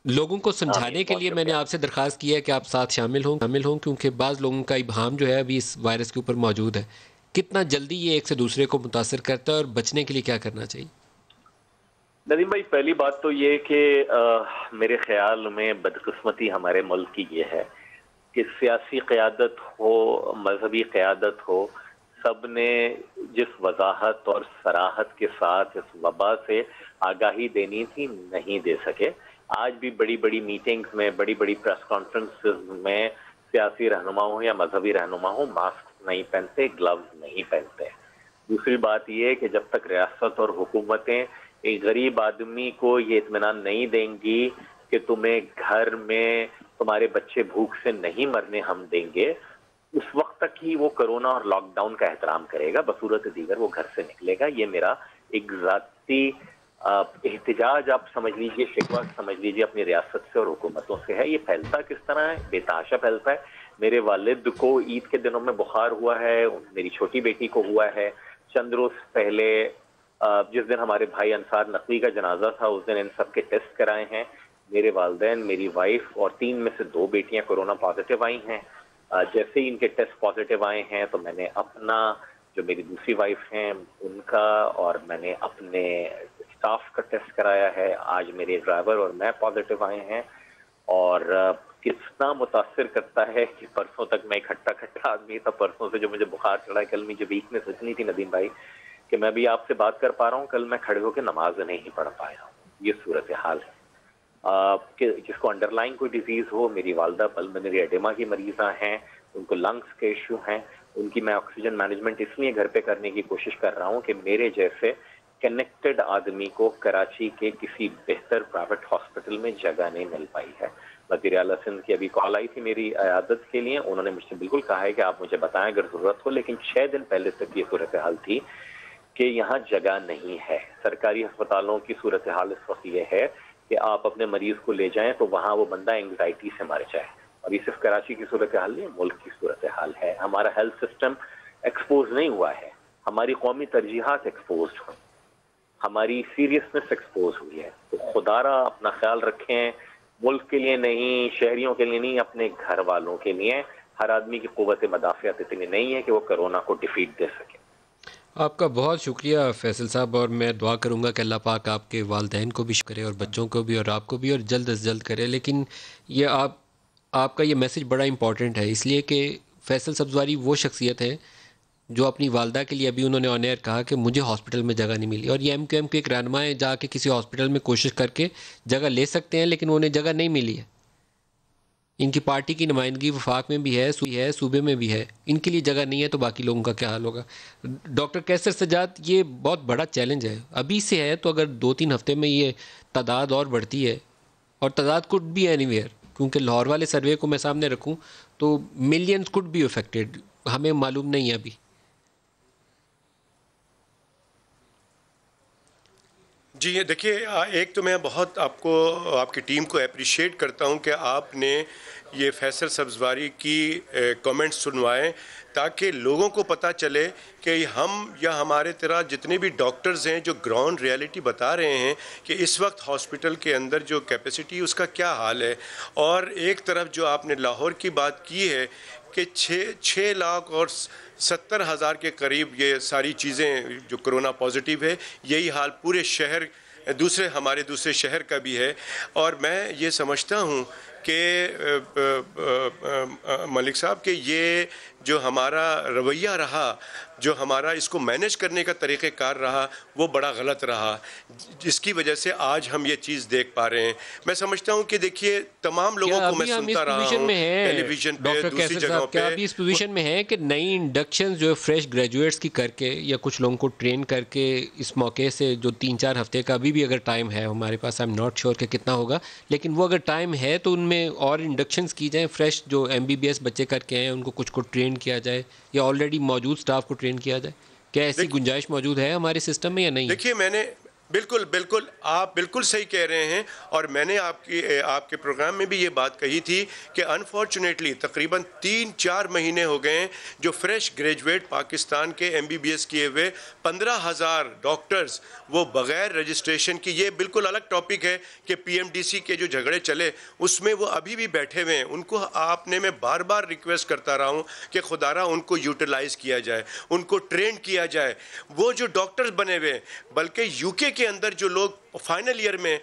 लोगों को समझाने के लिए मैंने आपसे दरख्वास्त किया है कि आप साथ शामिल हों क्योंकि बाज़ लोगों का इबहाम जो है अभी इस वायरस के ऊपर मौजूद है। कितना जल्दी ये एक से दूसरे को मुतासर करता है और बचने के लिए क्या करना चाहिए? नदीम भाई, पहली बात तो ये कि मेरे ख्याल में बदकिस्मती हमारे मुल्क की ये है कि सियासी क़यादत हो, मजहबी क़यादत हो, सब ने जिस वजाहत और सराहत के साथ इस वबा से आगाही देनी थी नहीं दे सके। आज भी बड़ी बड़ी मीटिंग्स में, बड़ी बड़ी प्रेस कॉन्फ्रेंसेस में सियासी रहनुमा हो या मजहबी रहनुमा हो मास्क नहीं पहनते, ग्लव्स नहीं पहनते। दूसरी बात यह कि जब तक रियासत और हुकूमतें एक गरीब आदमी को ये इत्मीनान नहीं देंगी कि तुम्हें घर में तुम्हारे बच्चे भूख से नहीं मरने हम देंगे, उस वक्त तक ही वो कोरोना और लॉकडाउन का एहतराम करेगा, बसूरत दीगर वो घर से निकलेगा। ये मेरा एक ज़ाती एहतिजाज आप समझ लीजिए, शिकवा समझ लीजिए अपनी रियासत से और हुकूमतों से है। ये फैलता किस तरह है? बेतहाशा फैलता है। मेरे वालिद को ईद के दिनों में बुखार हुआ है, मेरी छोटी बेटी को हुआ है। चंद रोज पहले जिस दिन हमारे भाई अंसार नकवी का जनाजा था उस दिन इन सब के टेस्ट कराए हैं। मेरे वालिदैन, मेरी वाइफ और 3 में से 2 बेटियां कोरोना पॉजिटिव आई हैं। जैसे ही इनके टेस्ट पॉजिटिव आए हैं तो मैंने अपना, जो मेरी दूसरी वाइफ हैं उनका, और मैंने अपने स्टाफ का टेस्ट कराया है। आज मेरे ड्राइवर और मैं पॉजिटिव आए हैं। और कितना मुतासिर करता है कि परसों तक मैं खट्टा आदमी था, परसों से जो मुझे बुखार चढ़ा है, कल मुझे वीकनेस इतनी थी नदीम भाई कि मैं भी आपसे बात कर पा रहा हूँ, कल मैं खड़े होकर नमाज नहीं पढ़ पाया। ये सूरत हाल है कि जिसको अंडरलाइन कोई डिजीज़ हो। मेरी वालदा पल्मोनरी एडेमा की मरीज़ा हैं, उनको लंग्स के इशू हैं, उनकी मैं ऑक्सीजन मैनेजमेंट इसलिए घर पे करने की कोशिश कर रहा हूँ कि मेरे जैसे कनेक्टेड आदमी को कराची के किसी बेहतर प्राइवेट हॉस्पिटल में जगह नहीं मिल पाई है। वज़ीर आला सिंध की अभी कॉल आई थी मेरी इयादत के लिए, उन्होंने मुझसे बिल्कुल कहा है कि आप मुझे बताएं अगर ज़रूरत हो, लेकिन 6 दिन पहले तक ये सूरत हाल थी कि यहाँ जगह नहीं है। सरकारी अस्पतालों की सूरत हाल इस वक्त ये है कि आप अपने मरीज को ले जाएं तो वहाँ वो बंदा एंग्जाइटी से मर जाए। और ये सिर्फ कराची की सूरत हाल नहीं, मुल्क की सूरत हाल है। हमारा हेल्थ सिस्टम एक्सपोज नहीं हुआ है, हमारी कौमी तरजीहात एक्सपोज हुई, हमारी सीरियसनेस एक्सपोज हुई है। तो खुदारा अपना ख्याल रखें, मुल्क के लिए नहीं, शहरियों के लिए नहीं, अपने घर वालों के लिए। हर आदमी की क़ुव्वत मदाफ़ियत इतनी नहीं है कि वो कोरोना को डिफीट दे सके। आपका बहुत शुक्रिया फैसल साहब, और मैं दुआ करूंगा कि अल्लाह पाक आपके वालिदैन को भी करे और बच्चों को भी और आपको भी, और जल्द से जल्द करे। लेकिन ये आपका ये मैसेज बड़ा इंपॉर्टेंट है, इसलिए कि फैसल सब्ज़वारी वो शख्सियत है जो अपनी वालदा के लिए अभी उन्होंने ऑन एयर कहा कि मुझे हॉस्पिटल में जगह नहीं मिली, और ये MQM के एक रहनुमा है, जाके किसी हॉस्पिटल में कोशिश करके जगह ले सकते हैं, लेकिन उन्हें जगह नहीं मिली है। इनकी पार्टी की नुमाइंदगी वफाक में भी है, सूबे में भी है, इनके लिए जगह नहीं है, तो बाकी लोगों का क्या हाल होगा। डॉक्टर कैसर सजाद, ये बहुत बड़ा चैलेंज है, अभी से है, तो अगर 2-3 हफ्ते में ये तादाद और बढ़ती है, और तादाद कुड बी एनीवेयर, क्योंकि लाहौर वाले सर्वे को मैं सामने रखूं तो मिलियंस कुड बी अफेक्टेड, हमें मालूम नहीं है अभी। जी ये देखिए, एक तो मैं बहुत आपको, आपकी टीम को अप्रिशिएट करता हूं कि आपने ये फैसल सब्ज़वारी की कमेंट्स सुनवाएं, ताकि लोगों को पता चले कि हम या हमारे तरह जितने भी डॉक्टर्स हैं जो ग्राउंड रियलिटी बता रहे हैं कि इस वक्त हॉस्पिटल के अंदर जो कैपेसिटी है उसका क्या हाल है। और एक तरफ जो आपने लाहौर की बात की है कि 6 लाख और 70,000 के करीब ये सारी चीज़ें जो कोरोना पॉजिटिव है, यही हाल पूरे शहर, हमारे दूसरे शहर का भी है। और मैं ये समझता हूँ कि मलिक साहब कि ये जो हमारा रवैया रहा, जो हमारा इसको मैनेज करने का तरीक़ेकार रहा, वो बड़ा गलत रहा, जिसकी वजह से आज हम ये चीज़ देख पा रहे हैं। मैं समझता हूँ कि देखिए, तमाम लोगों को मैं सुनता रहा हूँ टेलीविज़न पे, दूसरी जगहों पे, अभी इस पोजीशन में है कि नई इंडक्शन जो फ्रेश ग्रेजुएट्स की करके या कुछ लोगों को ट्रेन करके इस मौके से, जो 3-4 हफ्ते का अभी भी अगर टाइम है हमारे पास, आई एम नॉट श्योर कि कितना होगा, लेकिन वो अगर टाइम है तो उनमें और इंडक्शंस की जाएँ। फ्रेश जो MBBS बच्चे करके हैं उनको कुछ को ट्रेन किया जाए, या ऑलरेडी मौजूद स्टाफ को ट्रेन किया जाए। क्या ऐसी गुंजाइश मौजूद है हमारे सिस्टम में या नहीं? देखिए, मैंने बिल्कुल आप बिल्कुल सही कह रहे हैं, और मैंने आपके प्रोग्राम में भी ये बात कही थी कि अनफॉर्चुनेटली तकरीबन 3-4 महीने हो गए हैं जो फ्रेश ग्रेजुएट पाकिस्तान के MBBS किए हुए 15,000 डॉक्टर्स वो बग़ैर रजिस्ट्रेशन की, ये बिल्कुल अलग टॉपिक है कि PMDC के जो झगड़े चले उसमें वो अभी भी बैठे हुए हैं। उनको आपने, मैं बार बार रिक्वेस्ट करता रहा हूँ कि खुदारा उनको यूटिलाइज़ किया जाए, उनको ट्रेन किया जाए। वो जो डॉक्टर्स बने हुए हैं, बल्कि UK के अंदर जो लोग फाइनल ईयर में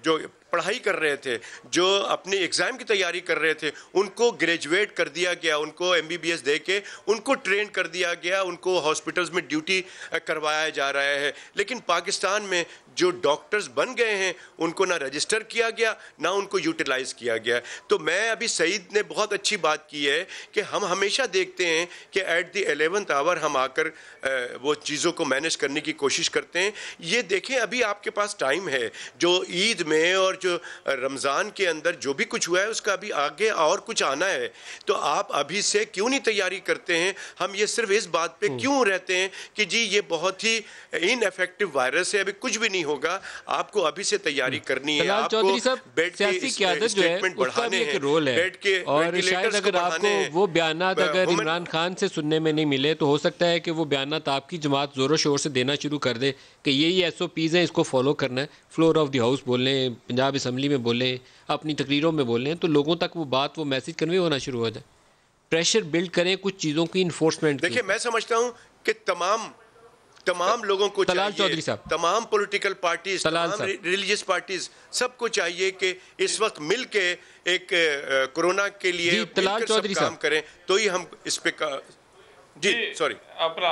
जो पढ़ाई कर रहे थे, जो अपने एग्ज़ाम की तैयारी कर रहे थे, उनको ग्रेजुएट कर दिया गया, उनको MBBS दे के उनको ट्रेन कर दिया गया, उनको हॉस्पिटल्स में ड्यूटी करवाया जा रहा है। लेकिन पाकिस्तान में जो डॉक्टर्स बन गए हैं उनको ना रजिस्टर किया गया, ना उनको यूटिलाइज़ किया गया। तो मैं अभी सईद ने बहुत अच्छी बात की है कि हम हमेशा देखते हैं कि एट द 11th आवर हम आकर वो चीज़ों को मैनेज करने की कोशिश करते हैं। ये देखें, अभी आपके पास टाइम है, जो ईद में और जो रमज़ान के अंदर जो भी कुछ हुआ है उसका अभी आगे और कुछ आना है, तो आप अभी से क्यों नहीं तैयारी करते हैं? हम ये सिर्फ इस बात पे क्यों रहते हैं कि जी ये बहुत ही इनएफेक्टिव वायरस है, अभी कुछ भी नहीं नहीं होगा, आपको अभी से तैयारी करनी है। तलाल आपको चौधरी साहब, बेड सियासी के क़यादत जो है स्टेटमेंट उसका भी बढ़ाने एक हैं, रोल है, बेड के और वेंटिलेटर्स शायद को अगर बढ़ाने आपको हैं। वो बयानात अगर इमरान खान से सुनने में नहीं मिले तो हो सकता है कि वो बयानात आपकी जमात ज़ोरों शोर से देना शुरू कर दे कि यही SOPs हैं, इसको फॉलो करना है। फ्लोर ऑफ द हाउस बोलें, पंजाब असम्बली में बोलें, अपनी तकरीरों में बोलें, तो लोगों तक वो बात, वो मैसेज कन्वे होना शुरू हो जाए। प्रेशर बिल्ड करें कुछ चीज़ों की इन्फोर्समेंट। देखिए, मैं समझता हूँ कि तमाम लोगों को तलाल चाहिए, चौधरी साहब, तमाम पॉलिटिकल पार्टीज, तमाम रिलीजियस पार्टीज, सबको चाहिए कि इस वक्त मिल के एक कोरोना के लिए तलाल चौधरी काम करें, तो ही हम इस पे जी सॉरी अपना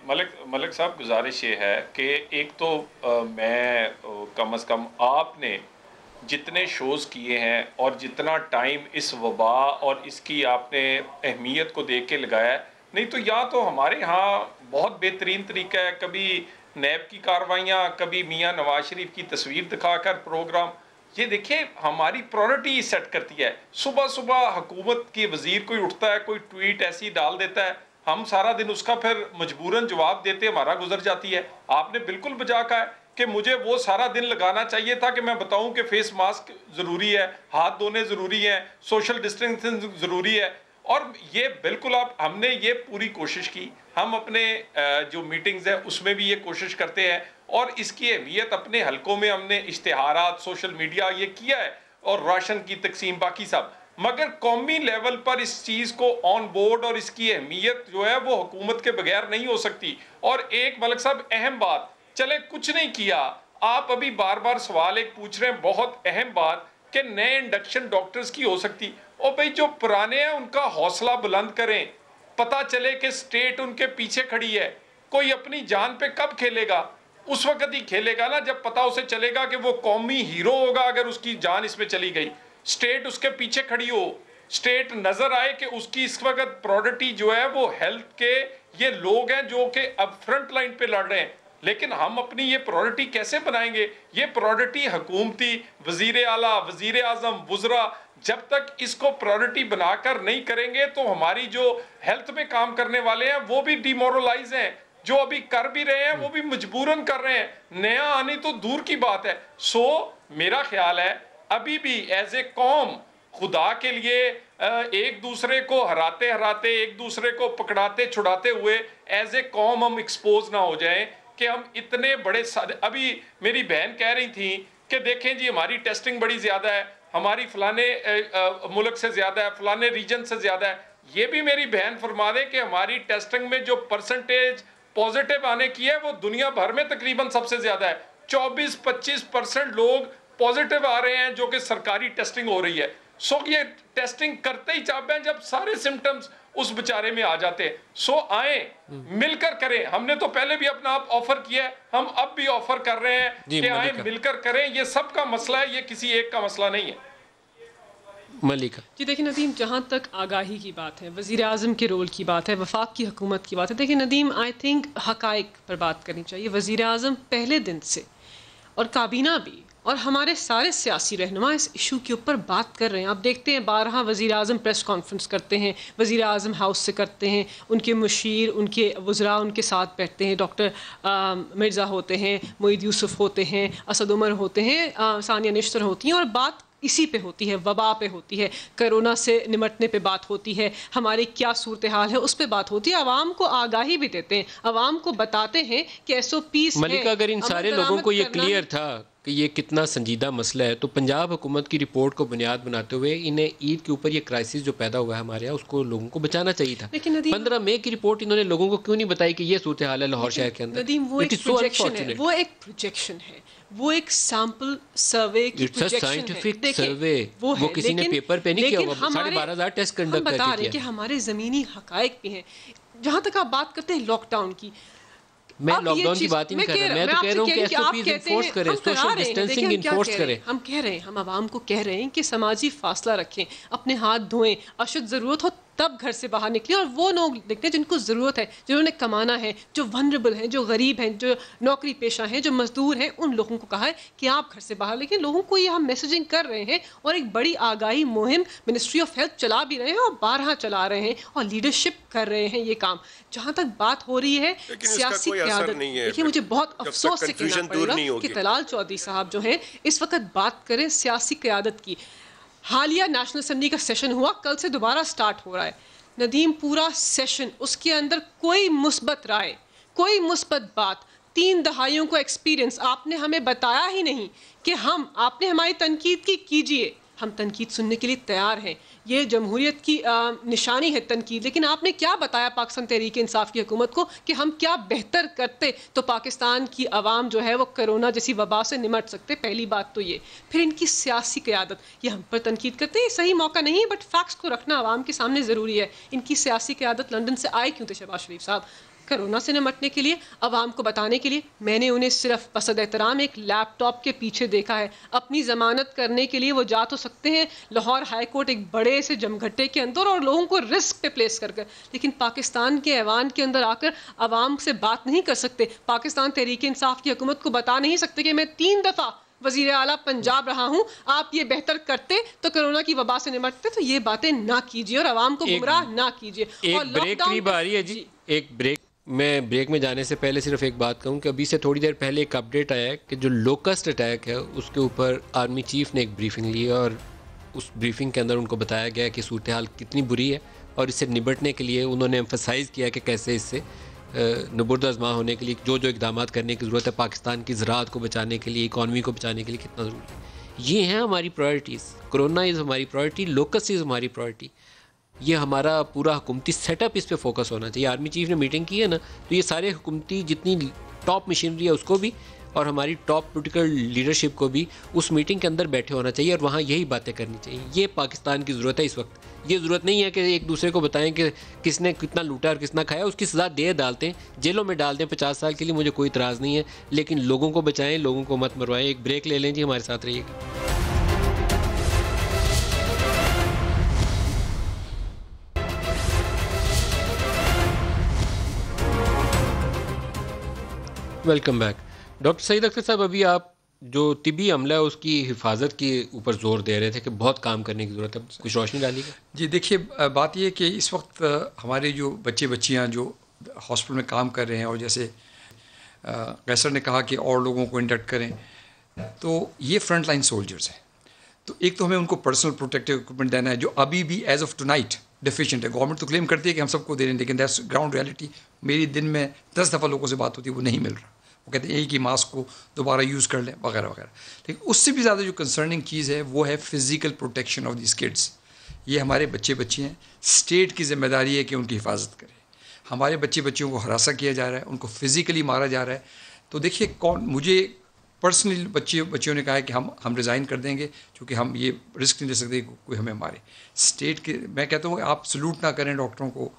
मलिक साहब, गुजारिश ये है कि एक तो मैं कम से कम आपने जितने शोज़ किए हैं और जितना टाइम इस वबा और इसकी आपने अहमियत को देख के लगाया है, नहीं तो या तो हमारे यहाँ बहुत बेहतरीन तरीका है, कभी नैब की कार्रवाइयाँ, कभी मियाँ नवाज शरीफ की तस्वीर दिखाकर प्रोग्राम। ये देखिए, हमारी प्रायोरिटी सेट करती है। सुबह सुबह हुकूमत की वजीर कोई उठता है, कोई ट्वीट ऐसी डाल देता है, हम सारा दिन उसका फिर मजबूरन जवाब देते हमारा गुजर जाती है। आपने बिल्कुल बजा कहा है कि मुझे वो सारा दिन लगाना चाहिए था कि मैं बताऊं कि फेस मास्क ज़रूरी है, हाथ धोने ज़रूरी है, सोशल डिस्टेंसिंग ज़रूरी है। और ये बिल्कुल हमने ये पूरी कोशिश की, हम अपने जो मीटिंग्स हैं उसमें भी ये कोशिश करते हैं, और इसकी अहमियत अपने हलकों में हमने इश्तिहारात, सोशल मीडिया ये किया है, और राशन की तकसीम बाकी सब। मगर कौमी लेवल पर इस चीज़ को ऑन बोर्ड और इसकी अहमियत जो है वो हुकूमत के बगैर नहीं हो सकती। और एक मलिक साहब अहम बात, चले कुछ नहीं किया, आप अभी बार बार सवाल एक पूछ रहे हैं, बहुत अहम बात, कि नए इंडक्शन डॉक्टर्स की हो सकती। और भाई जो पुराने हैं उनका हौसला बुलंद करें, पता चले कि स्टेट उनके पीछे खड़ी है। कोई अपनी जान पे कब खेलेगा? उस वक्त ही खेलेगा ना जब पता उसे चलेगा कि वो कौमी हीरो होगा अगर उसकी जान इसमें चली गई, स्टेट उसके पीछे खड़ी हो, स्टेट नजर आए कि उसकी इस वक्त प्रायोरिटी जो है वो हेल्थ के ये लोग हैं जो कि अब फ्रंट लाइन पे लड़ रहे हैं। लेकिन हम अपनी ये प्रायोरिटी कैसे बनाएंगे? ये प्रायोरिटी हुकूमती, वजीर आला, वजीर आजम, वुज़रा, जब तक इसको प्रायोरिटी बनाकर नहीं करेंगे तो हमारी जो हेल्थ में काम करने वाले हैं वो भी डिमोरलाइज हैं, जो अभी कर भी रहे हैं वो भी मजबूरन कर रहे हैं, नया आने तो दूर की बात है। सो मेरा ख्याल है अभी भी एज ए कौम, खुदा के लिए एक दूसरे को हराते हराते, एक दूसरे को पकड़ाते छुड़ाते हुए एज ए कौम हम एक्सपोज ना हो जाएं कि हम इतने बड़े। अभी मेरी बहन कह रही थी कि देखें जी हमारी टेस्टिंग बड़ी ज़्यादा है, हमारी फलाने मुल्क से ज़्यादा है, फलाने रीजन से ज़्यादा है। ये भी मेरी बहन फरमा दे कि हमारी टेस्टिंग में जो परसेंटेज पॉजिटिव आने की है वो दुनिया भर में तकरीबन सबसे ज़्यादा है। 24-25% लोग पॉजिटिव आ रहे हैं जो कि सरकारी टेस्टिंग हो रही है। सो ये टेस्टिंग करते ही चाहते हैं जब सारे सिम्टम्स उस बेचारे में आ जाते हैं। सो आए मिलकर करें, हमने तो पहले भी अपना आप ऑफर किया है, हम अब भी ऑफर कर रहे हैं कि आए मिलकर करें। ये सबका मसला है, ये किसी एक का मसला नहीं है। मलिका जी देखिए नदीम, जहाँ तक आगाही की बात है, वज़ीर आज़म के रोल की बात है, वफाक की हुकूमत की बात है, देखिए नदीम, आई थिंक हक़ाइक़ पर बात करनी चाहिए। वज़ीर आज़म पहले दिन से और काबीना भी और हमारे सारे सियासी रहनुमा इस इशू के ऊपर बात कर रहे हैं। आप देखते हैं 12 वज़ीर आज़म प्रेस कॉन्फ्रेंस करते हैं, वज़ीर आज़म हाउस से करते हैं, उनके मुशीर, उनके वज़रा उनके साथ बैठते हैं, डॉक्टर मिर्ज़ा होते हैं, मोईद यूसुफ होते हैं, असद उमर होते हैं, सानिया निश्तर होती हैं, और बात इसी पे होती है, वबा पे होती है, कोरोना से निमटने पे बात होती है, हमारी क्या सूरत हाल है उस पे बात होती है। आवाम को आगाही भी देते हैं, आवाम को बताते हैं कि SOPs मलिका, अगर इन सारे लोगों को ये क्लियर था कि ये कितना संजीदा मसला है, तो पंजाब हुकूमत की रिपोर्ट को बुनियाद बनाते हुए इन्हें ईद के ऊपर ये क्राइसिस जो पैदा हुआ है हमारे यहाँ, उसको लोगों को बचाना चाहिए था। 15 मई की रिपोर्ट इन्होंने लोगों को क्यों नहीं बताई कि ये सूरत हाल है लाहौर शहर के अंदर? वो एक प्रोजेक्शन है, वो एक प्रोजेक्शन है, वो एक सैंपल सर्वे की प्रोजेक्शन है। साइंटिफिक सर्वे वो किसी ने पेपर पे नहीं किया हुआ, 12,500 टेस्ट कंडक्ट करके बता रहे हैं कि हमारे ज़मीनी हक़ाइक़ भी हैं। जहाँ तक आप बात करते हैं लॉकडाउन की, मैं लॉकडाउन की बात ही नहीं कर रहा, मैं तो कह रहा हूँ कि SOPs इन्फोर्स करें, सोशल डिस्टेंसिंग इन्फोर्स करें। हम कह रहे हैं, हम आवाम को कह रहे हैं कि समाजी फासला रखें, अपने हाथ धोएं, अशद ज़रूरत हो तब घर से बाहर निकले और वो लोग देखते हैं जिनको ज़रूरत है, जिन्होंने कमाना है, जो वनरेबल हैं, जो गरीब हैं, जो नौकरी पेशा हैं, जो मजदूर हैं, उन लोगों को कहा है कि आप घर से बाहर। लेकिन लोगों को ये हम मैसेजिंग कर रहे हैं और एक बड़ी आगाही मुहिम मिनिस्ट्री ऑफ हेल्थ चला भी रहे हैं और 12 चला रहे हैं और लीडरशिप कर रहे हैं ये काम। जहाँ तक बात हो रही है सियासी क़यादत, देखिए मुझे बहुत अफसोस से कहना पड़ेगा कि तलाल चौधरी साहब जो हैं इस वक्त बात करें सियासी क़यादत की। हालिया नेशनल असेंबली का सेशन हुआ, कल से दोबारा स्टार्ट हो रहा है। नदीम, पूरा सेशन, उसके अंदर कोई मुस्बत राय, कोई मुस्बत बात, 3 दहाइयों को एक्सपीरियंस आपने हमें बताया ही नहीं कि आपने हमारी तनकीद कीजिए, हम तनकीद सुनने के लिए तैयार हैं। ये जमहूरियत की निशानी है तनकीद, लेकिन आपने क्या बताया पाकिस्तान तहरीक इंसाफ की हुकूमत को कि हम क्या बेहतर करते तो पाकिस्तान की आवाम जो है वो कोरोना जैसी वबा से निमट सकते। पहली बात तो ये। फिर इनकी सियासी क़यादत, ये हम पर तनकीद करते हैं, सही मौका नहीं है, बट फैक्ट्स को रखना आवाम के सामने ज़रूरी है। इनकी सियासी क़यादत लंदन से आए क्यों थे शहबाज शरीफ साहब? कोरोना से निमटने के लिए, आवाम को बताने के लिए। मैंने उन्हें सिर्फ बसद एहतराम एक लैपटॉप के पीछे देखा है। अपनी ज़मानत करने के लिए वो जा तो सकते हैं लाहौर हाई कोर्ट एक बड़े से जमघटे के अंदर और लोगों को रिस्क पे प्लेस कर, लेकिन पाकिस्तान के ऐवान के अंदर आकर आवाम से बात नहीं कर सकते। पाकिस्तान तहरीक इंसाफ की हुकूमत को बता नहीं सकते कि मैं 3 दफ़ा वज़ीर आला पंजाब रहा हूँ, आप ये बेहतर करते तो कोरोना की वबा से निमटते। तो ये बातें ना कीजिए और आवाम को गुमराह ना कीजिए। और ब्रेक की बारी है जी, एक ब्रेक। मैं ब्रेक में जाने से पहले सिर्फ एक बात कहूँ कि अभी से थोड़ी देर पहले एक अपडेट आया है कि जो लोकस्ट अटैक है उसके ऊपर आर्मी चीफ ने एक ब्रीफिंग ली है और उस ब्रीफिंग के अंदर उनको बताया गया कि सूरत हाल कितनी बुरी है और इससे निपटने के लिए उन्होंने एम्फसाइज़ किया कि कैसे इससे नबुर्द आज़मा होने के लिए जो इकदाम करने की ज़रूरत है, पाकिस्तान की ज़राअत को बचाने के लिए, इकॉनमी को बचाने के लिए कितना ज़रूरी है। ये हैं हमारी प्रायोरिटीज़। कोरोना इज़ हमारी प्रायोरिटी, लोकस्ट इज़ हमारी प्रायोरिटी। ये हमारा पूरा हुकूमती सेटअप इस पे फोकस होना चाहिए। आर्मी चीफ ने मीटिंग की है ना, तो ये सारे हुकूमती जितनी टॉप मशीनरी है उसको भी और हमारी टॉप पोलिटिकल लीडरशिप को भी उस मीटिंग के अंदर बैठे होना चाहिए और वहाँ यही बातें करनी चाहिए। ये पाकिस्तान की ज़रूरत है इस वक्त। ये ज़रूरत नहीं है कि एक दूसरे को बताएं कि किसने कितना लूटा और कितना खाया। उसकी सज़ा दे डालते हैं, जेलों में डाल दें 50 साल के लिए, मुझे कोई इतराज़ नहीं है, लेकिन लोगों को बचाएं, लोगों को मत मरवाएं। एक ब्रेक ले लें जी, हमारे साथ रहिएगा। Welcome back. Doctor Saeed Akhtar sahab, अभी आप जो तिबी अमला है उसकी हिफाजत के ऊपर जोर दे रहे थे कि बहुत काम करने की ज़रूरत है, कुछ रोशनी डालिएगा। जी देखिए, बात ये है कि इस वक्त हमारे जो बच्चे बच्चियाँ जो हॉस्पिटल में काम कर रहे हैं और जैसे कैसर ने कहा कि और लोगों को इंडक्ट करें, तो ये फ्रंट लाइन सोल्जर्स हैं। तो एक तो हमें उनको पर्सनल प्रोटेक्टिव इक्विपमेंट देना है जो अभी भी एज ऑफ टुनाइट डिफिशिएंट है। गवर्नमेंट तो क्लेम करती है कि हम सबको दे रहे हैं, लेकिन दैट्स ग्राउंड रियलिटी। मेरी दिन में 10 दफ़ा लोगों से बात होती है, वो नहीं मिल रहा। वो कहते हैं एक ही मास्क को दोबारा यूज़ कर लें वगैरह वगैरह। लेकिन उससे भी ज़्यादा जो कंसर्निंग चीज़ है वो है physical protection of this kids. ये हमारे बच्चे बच्ची हैं, स्टेट की जिम्मेदारी है कि उनकी हिफाजत करें। हमारे बच्चे बच्चियों को हरासा किया जा रहा है, उनको फिज़िकली मारा जा रहा है। तो देखिए, मुझे पर्सनली बच्चियों ने कहा है कि हम रिज़ाइन कर देंगे क्योंकि हम ये रिस्क नहीं ले सकते कोई हमें मारे। स्टेट के, मैं कहता हूँ आप सलूट ना करें डॉक्टरों को,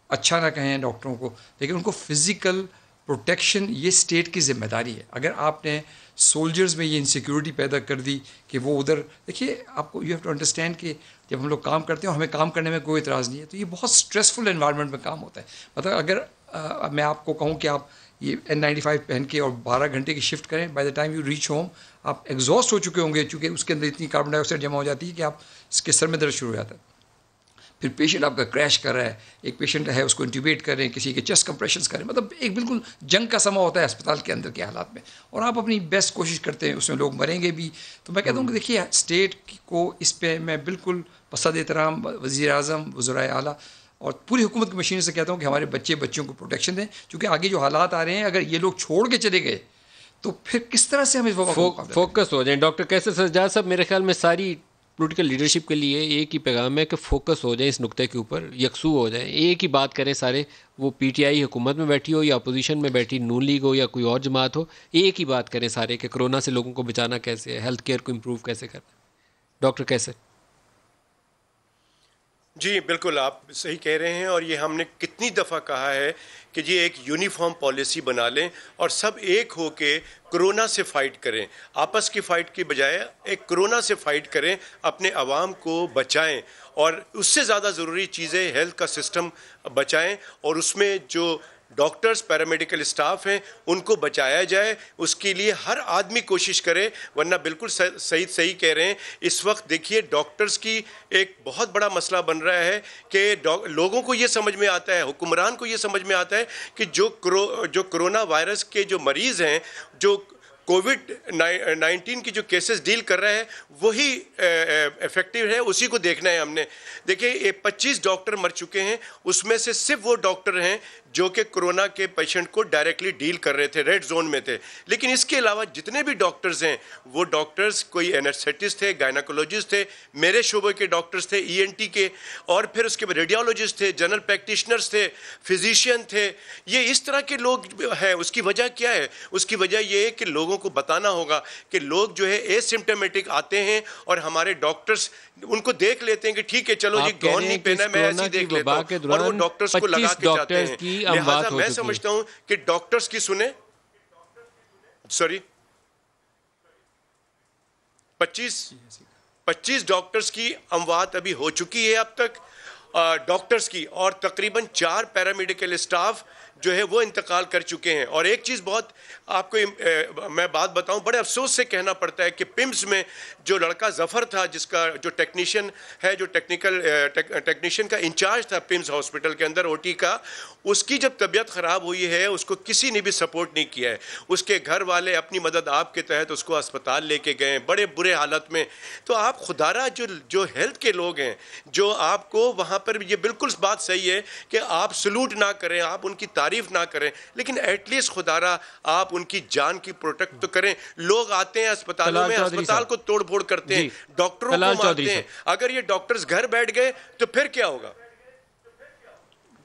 अच्छा ना कहें डॉक्टरों को, लेकिन उनको फिज़िकल प्रोटेक्शन ये स्टेट की जिम्मेदारी है। अगर आपने सोल्जर्स में ये इनसिक्योरिटी पैदा कर दी कि वो उधर, देखिए आपको यू हैव टू अंडरस्टैंड कि जब हम लोग काम करते हैं और हमें काम करने में कोई इतराज़ नहीं है, तो ये बहुत स्ट्रेसफुल एनवायरनमेंट में काम होता है। मतलब अगर मैं आपको कहूँ कि आप ये N95 पहन के और 12 घंटे की शिफ्ट करें, bye the time you reach home आप एग्जॉस्ट हो चुके होंगे, चूँकि उसके अंदर इतनी कार्बन डाइऑक्साइड जमा हो जाती है कि आप इसके सर में दर्द शुरू हो जाता है। फिर पेशेंट आपका क्रैश कर रहा है, एक पेशेंट है उसको इंट्यूबेट कर रहे हैं, किसी के चेस्ट कंप्रेशंस करें, मतलब एक बिल्कुल जंग का समा होता है अस्पताल के अंदर के हालात में, और आप अपनी बेस्ट कोशिश करते हैं, उसमें लोग मरेंगे भी। तो मैं कहता हूँ कि देखिए स्टेट को इस पर मैं बिल्कुल बसद एहतराम वज़ीर आज़म, वज़राए आला और पूरी हुकूमत की मशीन से कहता हूँ कि हमारे बच्चे बच्चियों को प्रोटेक्शन दें, क्योंकि आगे जो हालात आ रहे हैं अगर ये लोग छोड़ के चले गए तो फिर किस तरह से हम इस फोकस हो जाएं। डॉक्टर कैसर सज्जाद साहब, मेरे ख्याल में सारी पॉलिटिकल लीडरशिप के लिए एक ही पैगाम है कि फोकस हो जाए, इस नुक्ते के ऊपर यकसू हो जाए, एक ही बात करें सारे, वो PTI हुकूमत में बैठी हो या अपोजिशन में बैठी नून लीग हो या कोई और जमात हो, एक ही बात करें सारे कि कोरोना से लोगों को बचाना कैसे है, हेल्थ केयर को इम्प्रूव कैसे करना। डॉक्टर कैसे? जी बिल्कुल, आप सही कह रहे हैं और ये हमने कितनी दफ़ा कहा है कि जी एक यूनिफॉर्म पॉलिसी बना लें और सब एक हो के कोरोना से फ़ाइट करें। आपस की फ़ाइट की बजाय एक कोरोना से फ़ाइट करें, अपने आवाम को बचाएं और उससे ज़्यादा ज़रूरी चीज़ें हेल्थ का सिस्टम बचाएं और उसमें जो डॉक्टर्स पैरामेडिकल स्टाफ हैं उनको बचाया जाए, उसके लिए हर आदमी कोशिश करे, वरना बिल्कुल सही कह रहे हैं। इस वक्त देखिए डॉक्टर्स की एक बहुत बड़ा मसला बन रहा है कि लोगों को ये समझ में आता है, हुक्मरान को ये समझ में आता है कि जो कोरोना वायरस के जो मरीज़ हैं, जो कोविड-19 की जो केसेस डील कर रहे हैं वही इफेक्टिव है, उसी को देखना है हमने। देखिए ये 25 डॉक्टर मर चुके हैं, उसमें से सिर्फ वो डॉक्टर हैं जो कि कोरोना के पेशेंट को डायरेक्टली डील कर रहे थे, रेड जोन में थे। लेकिन इसके अलावा जितने भी डॉक्टर्स हैं वो डॉक्टर्स कोई एनेस्थेटिस्ट थे, गायनाकोलॉजिस्ट थे, मेरे शोबे के डॉक्टर्स थे, ENT के, और फिर उसके बाद रेडियोलॉजिस्ट थे, जनरल प्रैक्टिशनर्स थे, फिजिशियन थे। ये इस तरह के लोग हैं। उसकी वजह क्या है? उसकी वजह ये है कि लोगों को बताना होगा कि लोग जो है एसिम्प्टोमेटिक आते हैं और हमारे डॉक्टर्स उनको देख लेते हैं कि ठीक है चलो जी गॉन नहीं पहना, मैं ऐसे देख लेता हूं, और वो डॉक्टर्स को लगा के जाते हैं। लिहाजा मैं समझता हूं कि डॉक्टर्स की सुने, 25 डॉक्टर्स की अमवात अभी हो चुकी है अब तक डॉक्टर्स की, और तकरीबन 4 पैरामेडिकल स्टाफ जो है वो इंतकाल कर चुके हैं। और एक चीज़ बहुत आपको मैं बात बताऊं, बड़े अफसोस से कहना पड़ता है कि पिम्स में जो लड़का जफ़र था, जिसका जो टेक्नीशियन है, जो टेक्नीशियन का इंचार्ज था पिम्स हॉस्पिटल के अंदर OT का, उसकी जब तबीयत ख़राब हुई है उसको किसी ने भी सपोर्ट नहीं किया है। उसके घर वाले अपनी मदद आपके तहत उसको अस्पताल लेके गए बड़े बुरे हालत में। तो आप खुदारा जो हेल्थ के लोग हैं, जो आपको वहाँ पर, ये बिल्कुल बात सही है कि आप सलूट ना करें, आप उनकी तारीफ ना करें, लेकिन एटलीस्ट खुदारा आप उनकी जान की प्रोटेक्ट तो करें। लोग आते हैं अस्पतालों में, अस्पताल को तोड़ फोड़ करते हैं, डॉक्टरों को मारते हैं। अगर ये डॉक्टर्स घर बैठ गए तो फिर क्या होगा?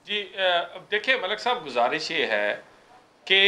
जी देखिए मलिक साहब, गुजारिश ये है कि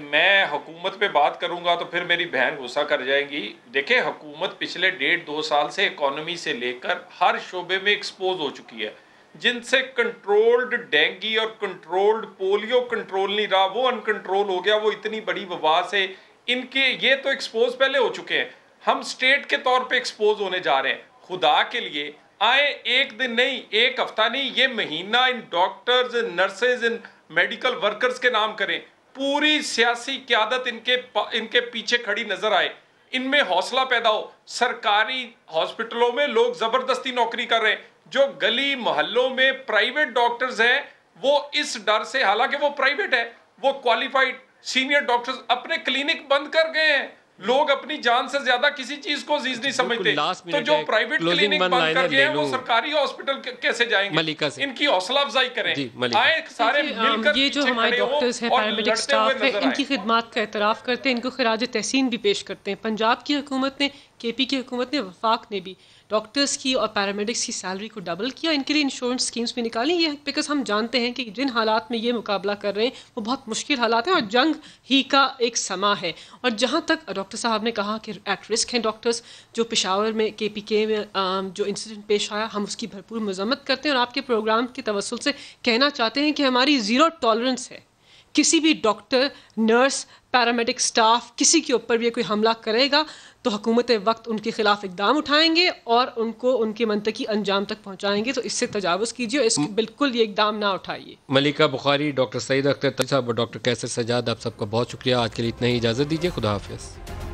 मैं हुकूमत पे बात करूंगा तो फिर मेरी बहन गुस्सा कर जाएगी। देखिए हुकूमत पिछले 1.5-2 साल से इकोनॉमी से लेकर हर शोबे में एक्सपोज हो चुकी है, जिनसे कंट्रोल्ड डेंगी और कंट्रोल्ड पोलियो कंट्रोल नहीं रहा, वो अनकंट्रोल हो गया। वो इतनी बड़ी वबा से इनके ये तो एक्सपोज पहले हो चुके हैं, हम स्टेट के तौर पे एक्सपोज होने जा रहे हैं। खुदा के लिए आए, एक दिन नहीं, एक हफ्ता नहीं, ये महीना इन डॉक्टर्स, इन नर्सेज, इन मेडिकल वर्कर्स के नाम करें। पूरी सियासी क़यादत इनके पीछे खड़ी नजर आए, इनमें हौसला पैदा हो। सरकारी हॉस्पिटलों में लोग जबरदस्ती नौकरी कर रहे हैं, जो गली मोहल्लों में प्राइवेट डॉक्टर्स हैं वो इस डर से, हालांकि वो प्राइवेट है, वो क्वालिफाइड सीनियर डॉक्टर्स अपने क्लिनिक बंद कर गए हैं। लोग अपनी जान से ज्यादा किसी चीज को अजीज नहीं समझते, तो जो प्राइवेट क्लिनिक बंद कर गए हैं वो सरकारी हॉस्पिटल कैसे जाएंगे? इनकी हौसला अफजाई करें, आए सारे मिलकर। ये जो हमारे डॉक्टर्स हैं, पैरामेडिक स्टाफ है, इनकी खिदमत का एतराफ़ करते हैं, इनको खराज तहसीन भी पेश करते हैं। पंजाब की हुकूमत ने, KP की हुकूमत ने, वफाक ने भी डॉक्टर्स की और पैरामेडिक्स की सैलरी को डबल किया, इनके लिए इंश्योरेंस स्कीम्स भी निकाली। ये बिकॉज हम जानते हैं कि जिन हालात में ये मुकाबला कर रहे हैं वो बहुत मुश्किल हालात हैं और जंग ही का एक समा है। और जहाँ तक डॉक्टर साहब ने कहा कि एट रिस्क हैं डॉक्टर्स, जो पेशावर में KPK में जो इंसिडेंट पेश आया, हम उसकी भरपूर मजम्मत करते हैं और आपके प्रोग्राम के तवस्सुल से कहना चाहते हैं कि हमारी ज़ीरो टॉलरेंस है। किसी भी डॉक्टर, नर्स, पैरामेडिक स्टाफ, किसी के ऊपर भी कोई हमला करेगा तो हुकूमत वक्त उनके खिलाफ इकदाम उठाएंगे और उनको उनके मंतकी अंजाम तक पहुंचाएंगे। तो इससे तजावुज़ कीजिए, इसके बिल्कुल ये इकदाम ना उठाइए। मलिका बुखारी, डॉक्टर सईद अख्तर साहब और डॉक्टर कैसर सजाद, आप सबका बहुत शुक्रिया। आज के लिए इतना ही, इजाज़त दीजिए। खुदा हाफिज़।